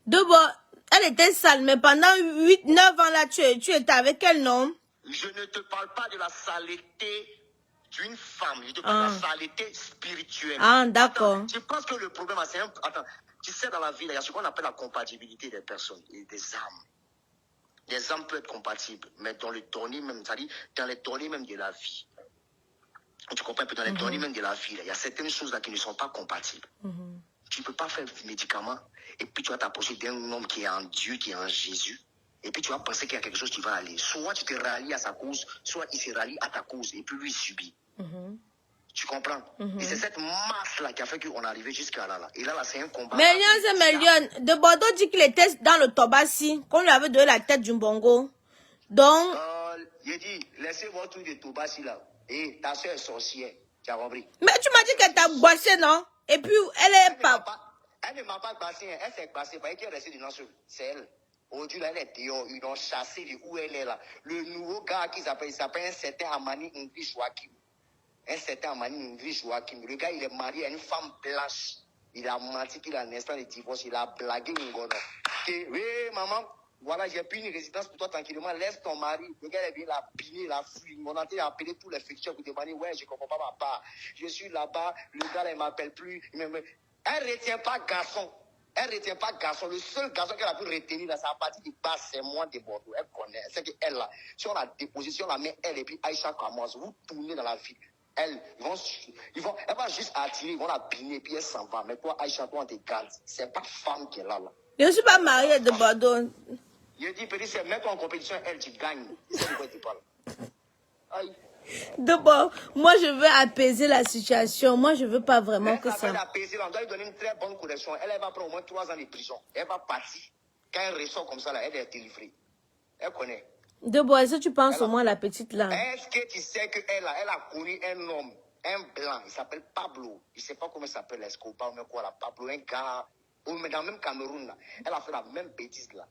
D'abord, elle était sale, mais pendant 8-9 ans là, tu étais avec elle, non? Je ne te parle pas de la saleté d'une femme. Je te parle de la saleté spirituelle. Ah, d'accord. Je pense que le problème, c'est un... Attends, tu sais, dans la vie, il y a ce qu'on appelle la compatibilité des personnes et des âmes. Les âmes peuvent être compatibles, mais dans le tournée même, c'est-à-dire dans les tournées même de la vie. Tu comprends un peu, dans les tournées même de la vie, il y a certaines choses là qui ne sont pas compatibles. Tu ne peux pas faire des médicaments et puis tu vas t'approcher d'un homme qui est en Dieu, qui est en Jésus. Et puis tu vas penser qu'il y a quelque chose qui va aller. Soit tu te rallies à sa cause, soit il se rallie à ta cause et puis lui il subit. Tu comprends? Et c'est cette masse-là qui a fait qu'on est arrivé jusqu'à là. Et là, c'est un combat. Mais de Bordeaux dit qu'il était dans le Tobassi, qu'on lui avait donné la tête du bongo. Donc... il dit, laissez votre truc de Tobassi là. Et ta soeur est sorcière. Tu as compris? Mais tu m'as dit qu'elle t'a boissé, non? Et puis, elle est pas... Elle ne m'a pas passé, elle s'est passée. Parce qu'elle est restée dedans, c'est elle. Aujourd'hui, là, elle est dehors. Ils l'ont chassé de où elle est là. Le nouveau gars il s'appelle un certain Amani Ngri Joachim. Un certain Amani Ngri Joachim. Le gars, il est marié à une femme blanche. Il a menti qu'il a un instant de divorce. Il a blagué Ngono. Oui, maman, voilà, j'ai pris une résidence pour toi tranquillement. Laisse ton mari. Le gars, il a piné, il a fui. On a appelé tous les fictions pour demander, ouais, je ne comprends pas ma part. Je suis là-bas. Le gars, là, il ne m'appelle plus. Elle ne retient pas garçon. Elle ne retient pas garçon. Le seul garçon qu'elle a pu retenir, c'est à partir du bas, c'est moi de Bordeaux. Elle connaît. C'est qu'elle, là, si on la dépose, si on la met, elle et puis Aïcha Kamoise, vous tournez dans la vie. Elle va juste attirer, ils vont la piner, puis elle s'en va. Mais toi, Aïcha, toi, on te garde. C'est pas femme qui est là. Je ne suis pas mariée de Bordeaux. Je dis, petit, c'est mets-toi en compétition, elle, tu gagnes. C'est de quoi tu parles. Aïe. D'abord, moi je veux apaiser la situation. Moi je veux pas vraiment que ça. Apaiser, on doit lui donner une très bonne correction. Elle va prendre au moins 3 ans de prison. Elle va partir. Quand elle ressort comme ça, là, elle est délivrée. Elle connaît. D'abord, est-ce que tu penses au moins à la petite là? Est-ce que tu sais qu'elle a connu un homme, un blanc, il s'appelle Pablo. Je ne sais pas comment il s'appelle, Escobar, mais quoi là, Pablo, un gars, mais dans le même Cameroun là. Elle a fait la même bêtise là.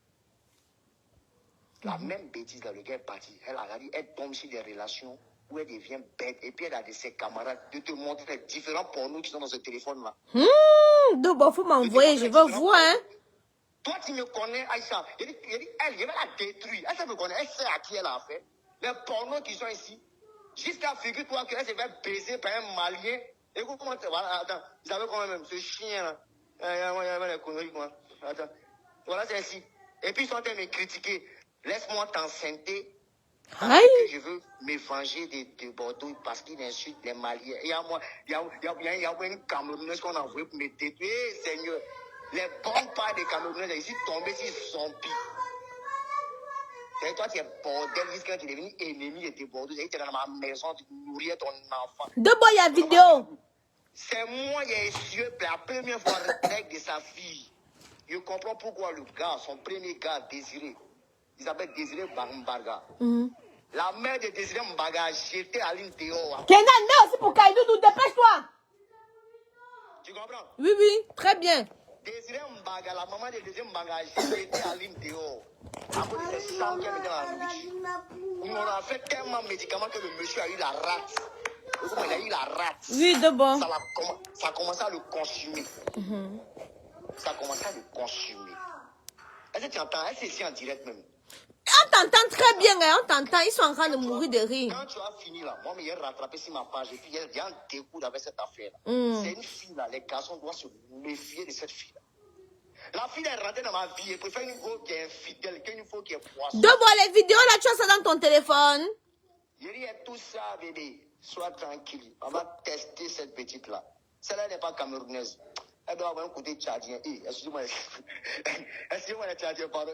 La même bêtise là, le gars est parti. Elle tombe sur des relations où elle devient bête. Et puis elle a de ses camarades de te montrer les différents pornos qui sont dans ce téléphone là. D'abord, il faut m'envoyer, je veux voir. Hein? Toi, tu me connais, Aïcha. Je vais la détruire. Elle me connaît, elle sait à qui elle a affaire. Les pornos qui sont ici, jusqu'à figure-toi qu'elle se fait baiser par un Malien. Écoute comment tu voilà, attends, vous savez quand même, ce chien là. Il y a les conneries, quoi. Attends. Voilà, c'est ici. Et puis ils sont en train de me critiquer. Laisse-moi t'enceinte. Je veux me venger de Bordeaux parce qu'il insulte les Maliens. Il y a une Camerounaise qu'on a envoyée pour me détruire. Seigneur, les bonnes parts des Camerounaises, ils sont tombés sur zombies. Et toi, tu es bordel jusqu'à tu es devenu ennemi de tes Bordeaux. Tu es dans ma maison, tu nourris ton enfant. D'abord, il y a vidéo. C'est moi, il y a essieu la première fois avec de sa fille. Je comprends pourquoi le gars, son premier gars, Désiré, il s'appelle Désiré Mbaga. La mère de Désiré Mbaga a jeté Aline dehors. Kenan, non, c'est pour Kaïdoudou, dépêche-toi. Tu comprends? Oui, oui, très bien. Désiré Mbaga, la maman de Désiré Mbaga a jeté Aline dehors. À cause de ces champs qu'elle met dans la nourriture. On a fait tellement de médicaments que le monsieur a eu la rate. Il a eu la rate. Oui, de bon. Ça a commencé à le consumer. Ça a commencé à le consumer. Est-ce que tu entends? Est-ce que c'est ici en direct même? On t'entend très bien, hein? On t'entend. Ils sont en train de mourir de rire. Quand tu as fini là, moi, j'ai rattrapé sur ma page et puis il y a un dégoût avec cette affaire. C'est une fille là, les garçons doivent se méfier de cette fille là. La fille est rentrée dans ma vie et préfère une go qui est infidèle qu'une fois qui est poisson. De voir les vidéos là, tu as ça dans ton téléphone. Je dis tout ça, bébé. Sois tranquille. On va tester cette petite là. Celle-là n'est pas camerounaise. Elle doit avoir un côté tchadien. Excusez-moi. Excusez-moi les tchadiens, pardon.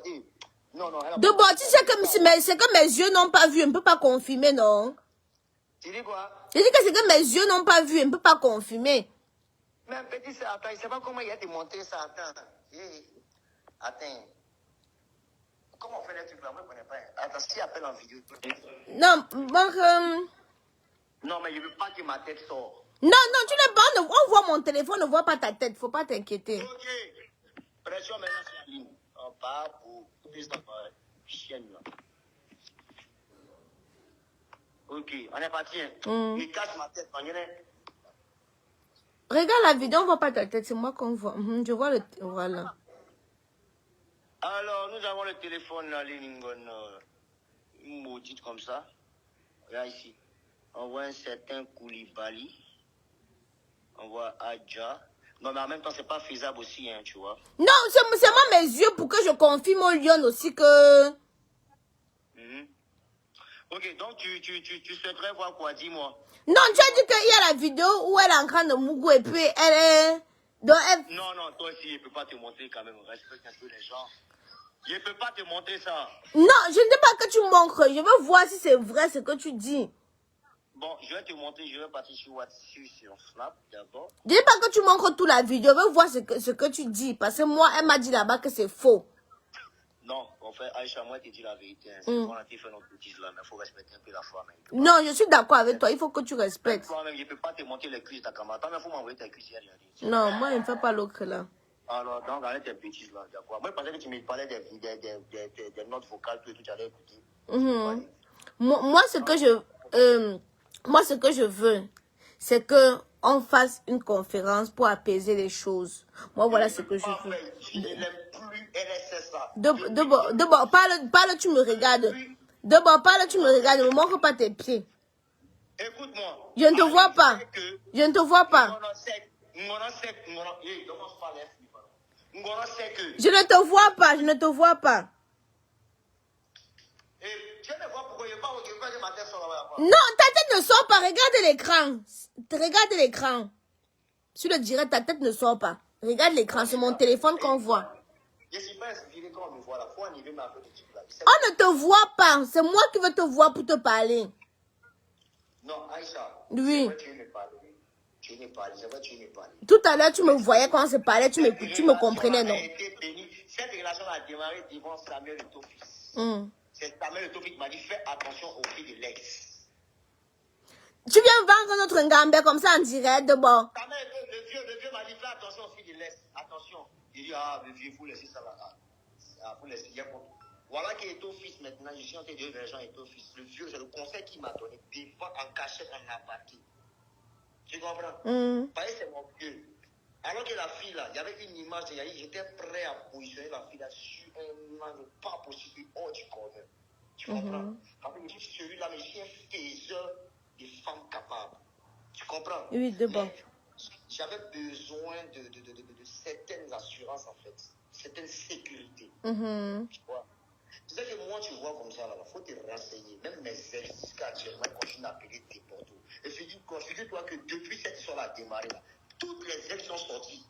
Non, non. De bon, tu sais que c'est que mes yeux n'ont pas vu, on ne peut pas confirmer, non? Tu dis quoi? Je dis que c'est que mes yeux n'ont pas vu, on ne peut pas confirmer. Mais petit, c'est attends, je ne sais pas comment il a te montré ça. Attends. Attends. Comment on fait les trucs là? Moi, je ne connais pas. Attends, si appelle en vidéo. Non, donc... Non, mais je ne veux pas que ma tête sorte. Non, non, tu n'es pas... On voit mon téléphone, on ne voit pas ta tête. Il ne faut pas t'inquiéter. Ok. Pression maintenant sur la ligne. On part pour... Chienne là. Ok, on est parti. Il casse ma tête. Regarde la vidéo, on ne voit pas ta tête. C'est moi qu'on voit. Je vois le... Voilà. Alors, nous avons le téléphone là, une maudite comme ça. Regarde ici. On voit un certain Koulibaly. On voit Adja. Non, mais en même temps, c'est pas faisable aussi, hein, tu vois. Non, c'est moi mes yeux pour que je confirme au Lyon aussi que... Ok, donc tu souhaiterais voir quoi, dis-moi. Non, tu as dit qu'il y a la vidéo où elle est en train de mougou et puis elle est... Donc elle... Non, non, toi aussi, je ne peux pas te montrer quand même. Respecte un peu les gens. Je ne peux pas te montrer ça. Non, je ne dis pas que tu montres. Je veux voir si c'est vrai ce que tu dis. Bon, je vais te montrer, je vais partir sur WhatsApp, sur Snap d'abord. Je ne dis pas que tu montres toute la vidéo. Je veux voir ce que tu dis. Parce que moi, elle m'a dit là-bas que c'est faux. Non, en fait, Aïcha, moi, je te dis la vérité. Hein. C'est qu'on a fait notre bêtise là, mais il faut respecter un peu la foi. Non, je suis d'accord avec toi. Il faut que tu respectes. Toi-même, je ne peux pas te montrer les cuisses de ta camarade. Toi-même, il faut m'envoyer tes cuisses. Non, moi, je ne fais pas l'autre là. Alors, donc, arrête tes bêtises là, d'accord. Moi, je pensais que tu me parlais des notes vocales, tout et tout, tu allais écouter. Moi, ce que je veux, c'est que on fasse une conférence pour apaiser les choses. Moi, voilà ce que je veux. Je ne l'aime plus, elle est ça. D'abord, parle, tu me regardes. D'abord, parle, tu me regardes, ne me montre pas tes pieds. Écoute-moi. Je ne te vois pas. Je ne te vois pas. Je ne te vois pas, je ne te vois pas. Non, ta tête ne sort pas. Regarde l'écran. Regarde l'écran. Sur le direct, ta tête ne sort pas. Regarde l'écran, c'est mon téléphone qu'on voit. On ne te voit pas. C'est moi qui veux te voir pour te parler. Non, Aïcha. Oui. Tu n'es pas. Tout à l'heure, tu me voyais quand on se parlait, tu me comprenais, non? Cette relation a démarré devant Samuel et Tofis. C'est Samuel et Tofis qui m'a dit fais attention au fils de l'ex. Tu viens vendre notre ngambé comme ça en direct de bord. Le vieux m'a dit fais attention au fils de l'ex. Attention. Il dit le vieux, vous laissez ça là. Vous laissez. Voilà qui est au fils maintenant. Je suis en train de dire gens est au fils. Le vieux, c'est le conseil qu'il m'a donné. Défends en cachette en aparté. Tu comprends? Parce que c'est mon vieux. Alors que la fille là, il y avait une image de Yahi, j'étais prêt à positionner la fille là sur un angle pas possible hors du corner. Tu comprends? Parce que celui-là, mais je suis un faiseur de femmes capables. Tu comprends? Oui, de bon. J'avais besoin de certaines assurances en fait, certaines sécurités. Tu vois? Tu sais que moi, tu vois comme ça, il faut te renseigner. Même mes ex, jusqu'à actuellement, ils continuent à appeler des portos. Et figure-toi que depuis cette histoire-là a démarré, là, toutes les ex sont sorties.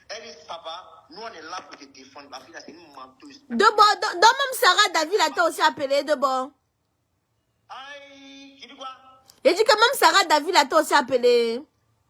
Elle dit, papa, nous, on est là pour te défendre. Ma fille, là, c'est une menteuse. De bon, même Sarah David a aussi appelé de bon. Aïe, tu dis quoi? J'ai dit que même Sarah David a aussi appelé.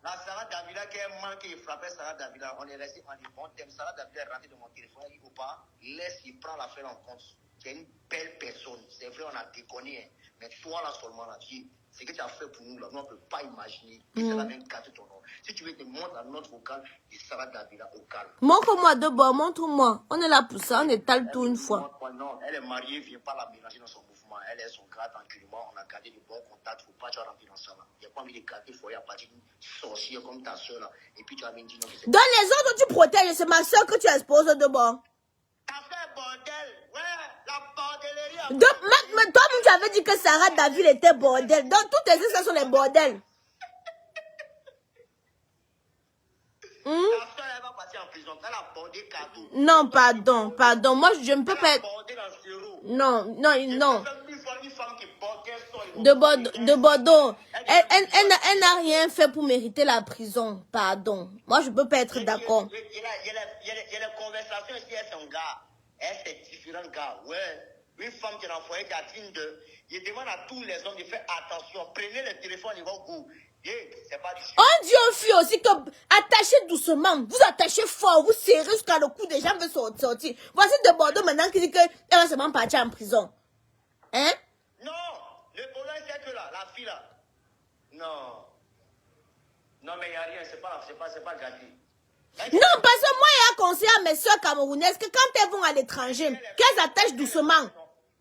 La Sarah Davila qui est manquée, il frappait Sarah Davila. On est resté en des bons thèmes. Sarah Davila est rentrée dans mon téléphone. Elle dit, Opa, laisse, il prend l'affaire en compte. C'est une belle personne. C'est vrai, on a déconné. Hein. Mais toi, là, seulement, là, ce que tu as fait pour nous, là, nous, on ne peut pas imaginer. Et c'est la même carte ton nom. Si tu veux, te montre la note vocale de Sarah Davila au calme. Montre-moi de bon, montre-moi. On est là pour ça, on étale tout une fois. Non, elle est mariée, viens pas la mélanger dans son mouvement. Elle est son gars tranquillement. On a gardé de bons contacts. Il ne faut pas te rentrer dans ça. Il n'y a pas envie de garder le foyer à partir d'une sorcière comme ta soeur, là. Et puis tu as dit non. Dans les autres, tu protèges. C'est ma soeur que tu exposes de bon. T'as fait bordel. Ouais, la bordellerie. Mais toi, tu avais dit que Sarah David était bordel. Donc, toutes tes histoires sont les bordels. Ta soeur, elle va passer en prison. Elle a bordé Katou. Non, pardon. Moi, je ne peux pas être... Non. Une femme qui bordel de Bordeaux. Elle n'a rien fait pour mériter la prison. Pardon. Moi, je ne peux pas être d'accord. Il y a des conversations ici avec son gars. C'est différent, gars. Ouais. Une femme qui est dans le foyer qui a Tinder. Il demande à tous les hommes de faire attention. Prenez le téléphone, il va au goût. C'est pas du tout. On dit aux filles aussi que attachez doucement. Vous attachez fort. Vous serrez jusqu'à le cou des gens veulent sortir. Voici de Bordeaux maintenant qui dit qu'elle va seulement partir en prison. Hein? Non. Le problème, c'est que là, la fille là. Non. Non, mais il n'y a rien. C'est pas gâté. Non, parce que moi, il y a conseillé à mes soeurs camerounaises que quand elles vont à l'étranger, qu'elles attachent doucement.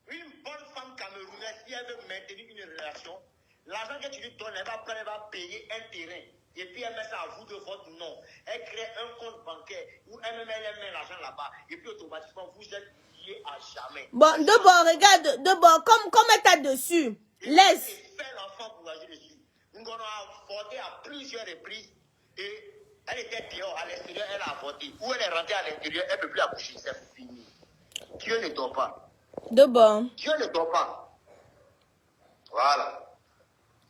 Une bonne femme camerounaise, si elle veut maintenir une relation, l'argent que tu lui donnes, elle va payer un terrain. Et puis elle met ça à vous de votre nom. Elle crée un compte bancaire où elle met l'argent là-bas. Et puis automatiquement, vous êtes liés à jamais. Bon, regarde, comme elle t'a dessus, laisse. Fait l'enfant pour agir dessus. Nous avons avorté à plusieurs reprises. Et elle était dehors, à l'extérieur, elle a avorté. Ou elle est rentrée à l'intérieur, elle ne peut plus accoucher. C'est fini. Dieu ne dort pas. Dieu ne dort pas. Voilà.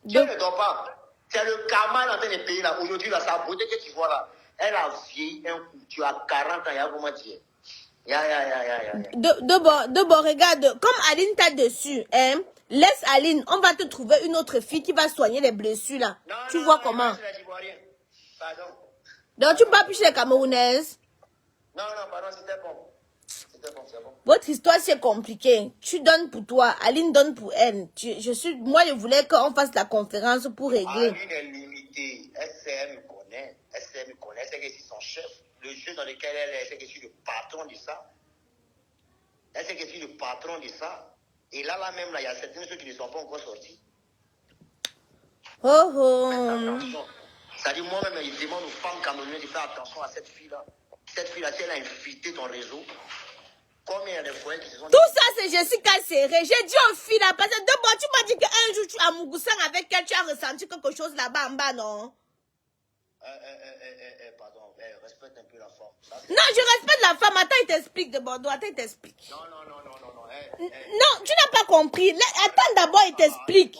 Dieu ne dort pas. C'est le karma dans tes pays là. Aujourd'hui, là, sa beauté que tu vois là, elle a vieilli un coup. Tu as 40 ans, il y a comment dire. Regarde, comme Aline t'a dessus, hein, laisse Aline, on va te trouver une autre fille qui va soigner les blessures là. Tu vois comment? Pardon. Donc tu ne peux pas plus les Camerounaises. Non, pardon, c'était bon. C'est bon. Votre histoire c'est compliqué. Tu donnes pour toi, Aline donne pour elle. Moi je voulais qu'on fasse la conférence pour régler. Aline est limitée. SCM me connaît. C'est que c'est son chef. le jeu dans lequel elle est, c'est que je suis le patron de ça. Elle sait que je suis le patron de ça. Et là même, il y a certaines choses qui ne sont pas encore sorties. Oh oh. C'est-à-dire, moi-même, je demande aux femmes camerounaises de faire attention à cette fille-là. Cette fille-là, si elle a infiltré ton réseau, combien il y a de foyers qui se sont... Tout ça, c'est Jessica Serré. J'ai dit aux filles là, parce que d'abord, tu m'as dit qu'un jour, tu as Mougoussang avec elle, tu as ressenti quelque chose là-bas en bas, non? Pardon, respecte un peu la femme. Ça, non, je respecte la femme. Attends, il t'explique de Bordeaux. Attends, il t'explique. Non. Non, tu n'as pas compris. Là, attends d'abord, il t'explique.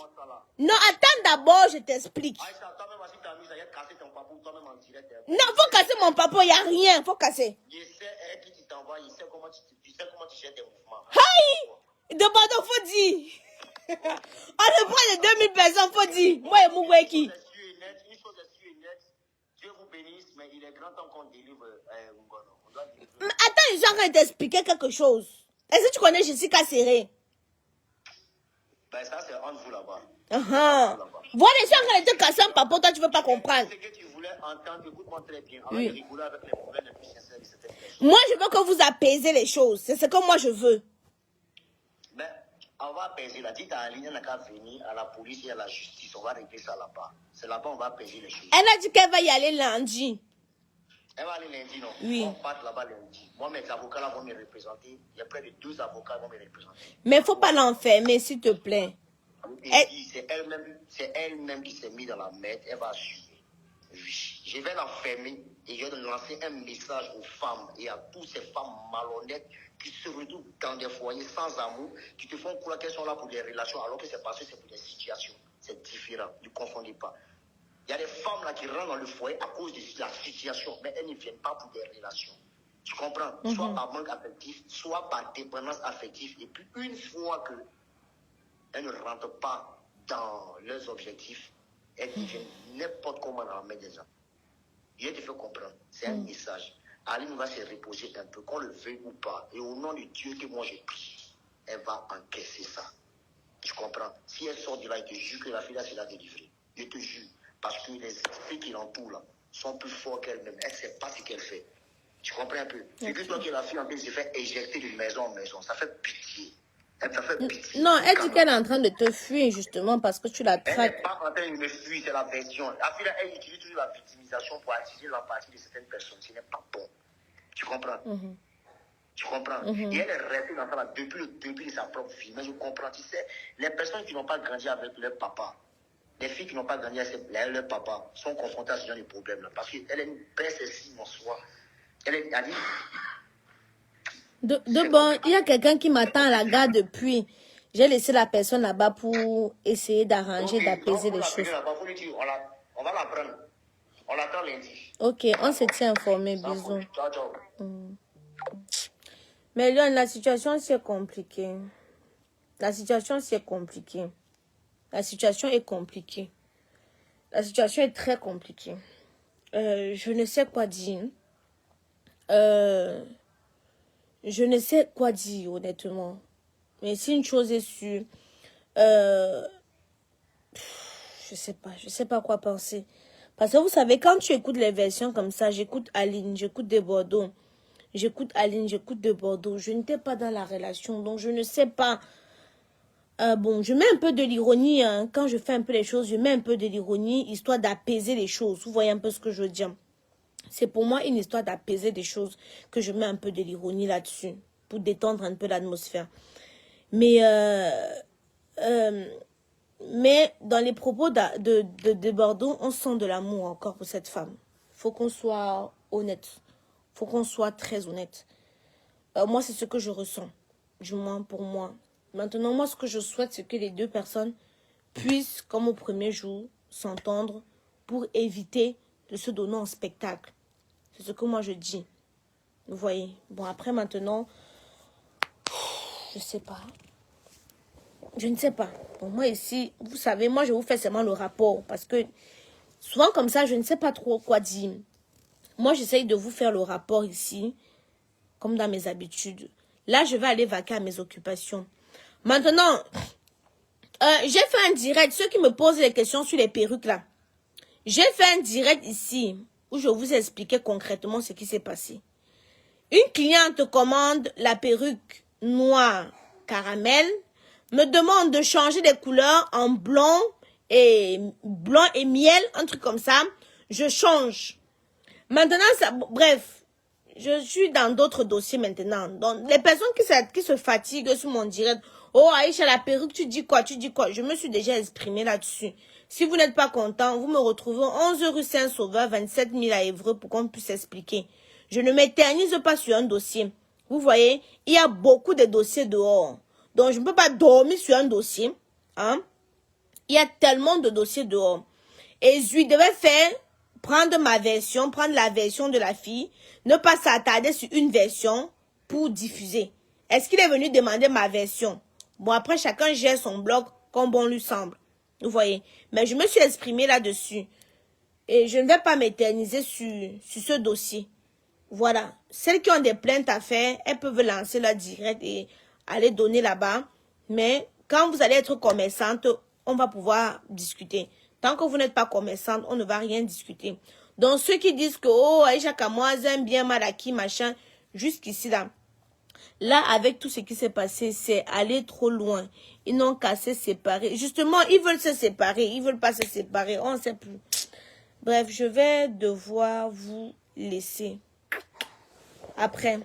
Non, attends d'abord, je t'explique. Aïcha, toi-même, si tu as mis ça, il a cassé ton papou, toi-même en direct. Non, faut casser mon papa, il n'y a rien, faut casser. Je sais, elle qui t'envoie, il sait comment tu gères tes mouvements. Aïe! De Bordeaux, faut dire. On le prend de 2000 personnes, faut dire. Moi et Moubeki. Une chose est sûre et nette. Dieu vous bénisse, mais il est grand temps qu'on délivre Ngono. On doit délivrer. Mais attends, ils sont en train de t'expliquer quelque chose. Est-ce que tu connais Jessica Serré? Ben ça, c'est entre vous là-bas. Voilà, ils sont en train de te casser un papa, toi tu veux pas comprendre. Ce que tu voulais entendre, écoute-moi très bien. Avant de rigoler avec les problèmes les plus sincères de certaines personnes. Moi, je veux que vous apaisez les choses. C'est ce que moi je veux. Mais on va apaiser la dite à Aline, on n'a qu'à venir à la police et à la justice. On va régler ça là-bas. C'est là-bas on va apaiser les choses. Elle a dit qu'elle va y aller lundi. Elle va aller lundi, non? Oui. On part là-bas lundi. Moi, mes avocats là vont me représenter. Il y a près de 2 avocats qui vont me représenter. Mais il ne faut pas l'enfermer, s'il te plaît. C'est elle-même qui s'est mise dans la merde. Elle va assumer. Oui. Je vais l'enfermer et je vais lancer un message aux femmes et à toutes ces femmes malhonnêtes qui se retrouvent dans des foyers sans amour, qui te font croire qu'elles sont là pour des relations alors que c'est parce que c'est pour des situations. C'est différent. Ne confondez pas. Il y a des femmes là qui rentrent dans le foyer à cause de la situation, mais elles ne viennent pas pour des relations. Tu comprends? Soit par manque affectif, soit par dépendance affective. Et puis une fois qu'elles ne rentrent pas dans leurs objectifs, elles deviennent n'importe comment dans la main des gens. Je te fais comprendre. C'est un message. Aline va se reposer un peu, qu'on le veuille ou pas. Et au nom de Dieu que moi j'ai pris, elle va encaisser ça. Tu comprends? Si elle sort de là, je te jure que la fille là sera délivrée. Je te jure. Parce que les esprits qui l'entourent là sont plus forts qu'elle-même. Elle ne sait pas ce qu'elle fait. Tu comprends un peu? C'est que toi que la fille en train de se faire éjecter de maison en maison. Ça fait pitié. Ça fait pitié. Non, elle dit qu'elle est en train de te fuir justement parce que tu la Elle traques. n'est pas en train de me fuir, c'est la version. La fille là, elle utilise toujours la victimisation pour attirer l'empathie de certaines personnes. Ce n'est pas bon. Tu comprends? Tu comprends? Et elle est restée dans ça là depuis le début de sa propre vie. Mais je comprends, tu sais, les personnes qui n'ont pas grandi avec leur papa, les filles qui n'ont pas grandi avec leur papa sont confrontées à ce genre de problème-là. Parce qu'elle est une personne en soi. Elle a dit... De bon, il y a quelqu'un qui m'attend à la gare depuis. J'ai laissé la personne là-bas pour essayer d'arranger, d'apaiser les choses. On va la prendre. On l'attend lundi. Ok, on se tient informé, bisous. Ciao, ciao. Mais Lyon, la situation c'est compliqué. La situation c'est compliqué. La situation est compliquée. La situation est très compliquée. Je ne sais quoi dire. Je ne sais quoi dire, honnêtement. Mais si une chose est sûre, je sais pas quoi penser. Parce que vous savez, quand tu écoutes les versions comme ça, j'écoute Aline, j'écoute de Bordeaux. J'écoute Aline, j'écoute de Bordeaux. Je n'étais pas dans la relation, donc je ne sais pas. Bon, je mets un peu de l'ironie, hein. Quand je fais un peu les choses, je mets un peu de l'ironie, histoire d'apaiser les choses. Vous voyez un peu ce que je veux dire. C'est pour moi une histoire d'apaiser des choses que je mets un peu de l'ironie là-dessus, pour détendre un peu l'atmosphère. Mais dans les propos de Bordeaux, on sent de l'amour encore pour cette femme. Il faut qu'on soit honnête. Il faut qu'on soit très honnête. Moi, c'est ce que je ressens. Du moins pour moi. Maintenant, moi, ce que je souhaite, c'est que les deux personnes puissent, comme au premier jour, s'entendre pour éviter de se donner en spectacle. C'est ce que moi, je dis. Vous voyez? Bon, après, maintenant, je sais pas. Je ne sais pas. Pour moi, ici, vous savez, moi, je vous fais seulement le rapport. Parce que, souvent comme ça, je ne sais pas trop quoi dire. Moi, j'essaye de vous faire le rapport ici, comme dans mes habitudes. Là, je vais aller vaquer à mes occupations. Maintenant, j'ai fait un direct. Ceux qui me posent des questions sur les perruques là. J'ai fait un direct ici. où je vous ai expliqué concrètement ce qui s'est passé. Une cliente commande la perruque noire caramel, me demande de changer les couleurs en blanc et miel, un truc comme ça. Je change. Maintenant, ça, bref, je suis dans d'autres dossiers maintenant. Donc, les personnes qui se fatiguent sur mon direct, oh Aïcha, la perruque, tu dis quoi? Je me suis déjà exprimé là-dessus. Si vous n'êtes pas content, vous me retrouvez 11 rue Saint-Sauveur, 27 000 à Évreux pour qu'on puisse expliquer. Je ne m'éternise pas sur un dossier. Vous voyez, il y a beaucoup de dossiers dehors. Donc, je ne peux pas dormir sur un dossier. Hein? Il y a tellement de dossiers dehors. Et je lui devais prendre ma version, prendre la version de la fille, ne pas s'attarder sur une version pour diffuser. Est-ce qu'il est venu demander ma version? Bon, après, chacun gère son blog comme bon lui semble. Vous voyez. Mais je me suis exprimée là-dessus. Et je ne vais pas m'éterniser sur ce dossier. Voilà. Celles qui ont des plaintes à faire, elles peuvent lancer leur direct et aller donner là-bas. Mais quand vous allez être commerçante, on va pouvoir discuter. Tant que vous n'êtes pas commerçante, on ne va rien discuter. Donc, ceux qui disent que, oh, Aïcha Kamoise aime bien Malaki, machin, jusqu'ici là. Là, avec tout ce qui s'est passé, c'est aller trop loin. Ils n'ont qu'à se séparer. Justement, ils veulent se séparer. Ils veulent pas se séparer. On ne sait plus. Bref, je vais devoir vous laisser. Après.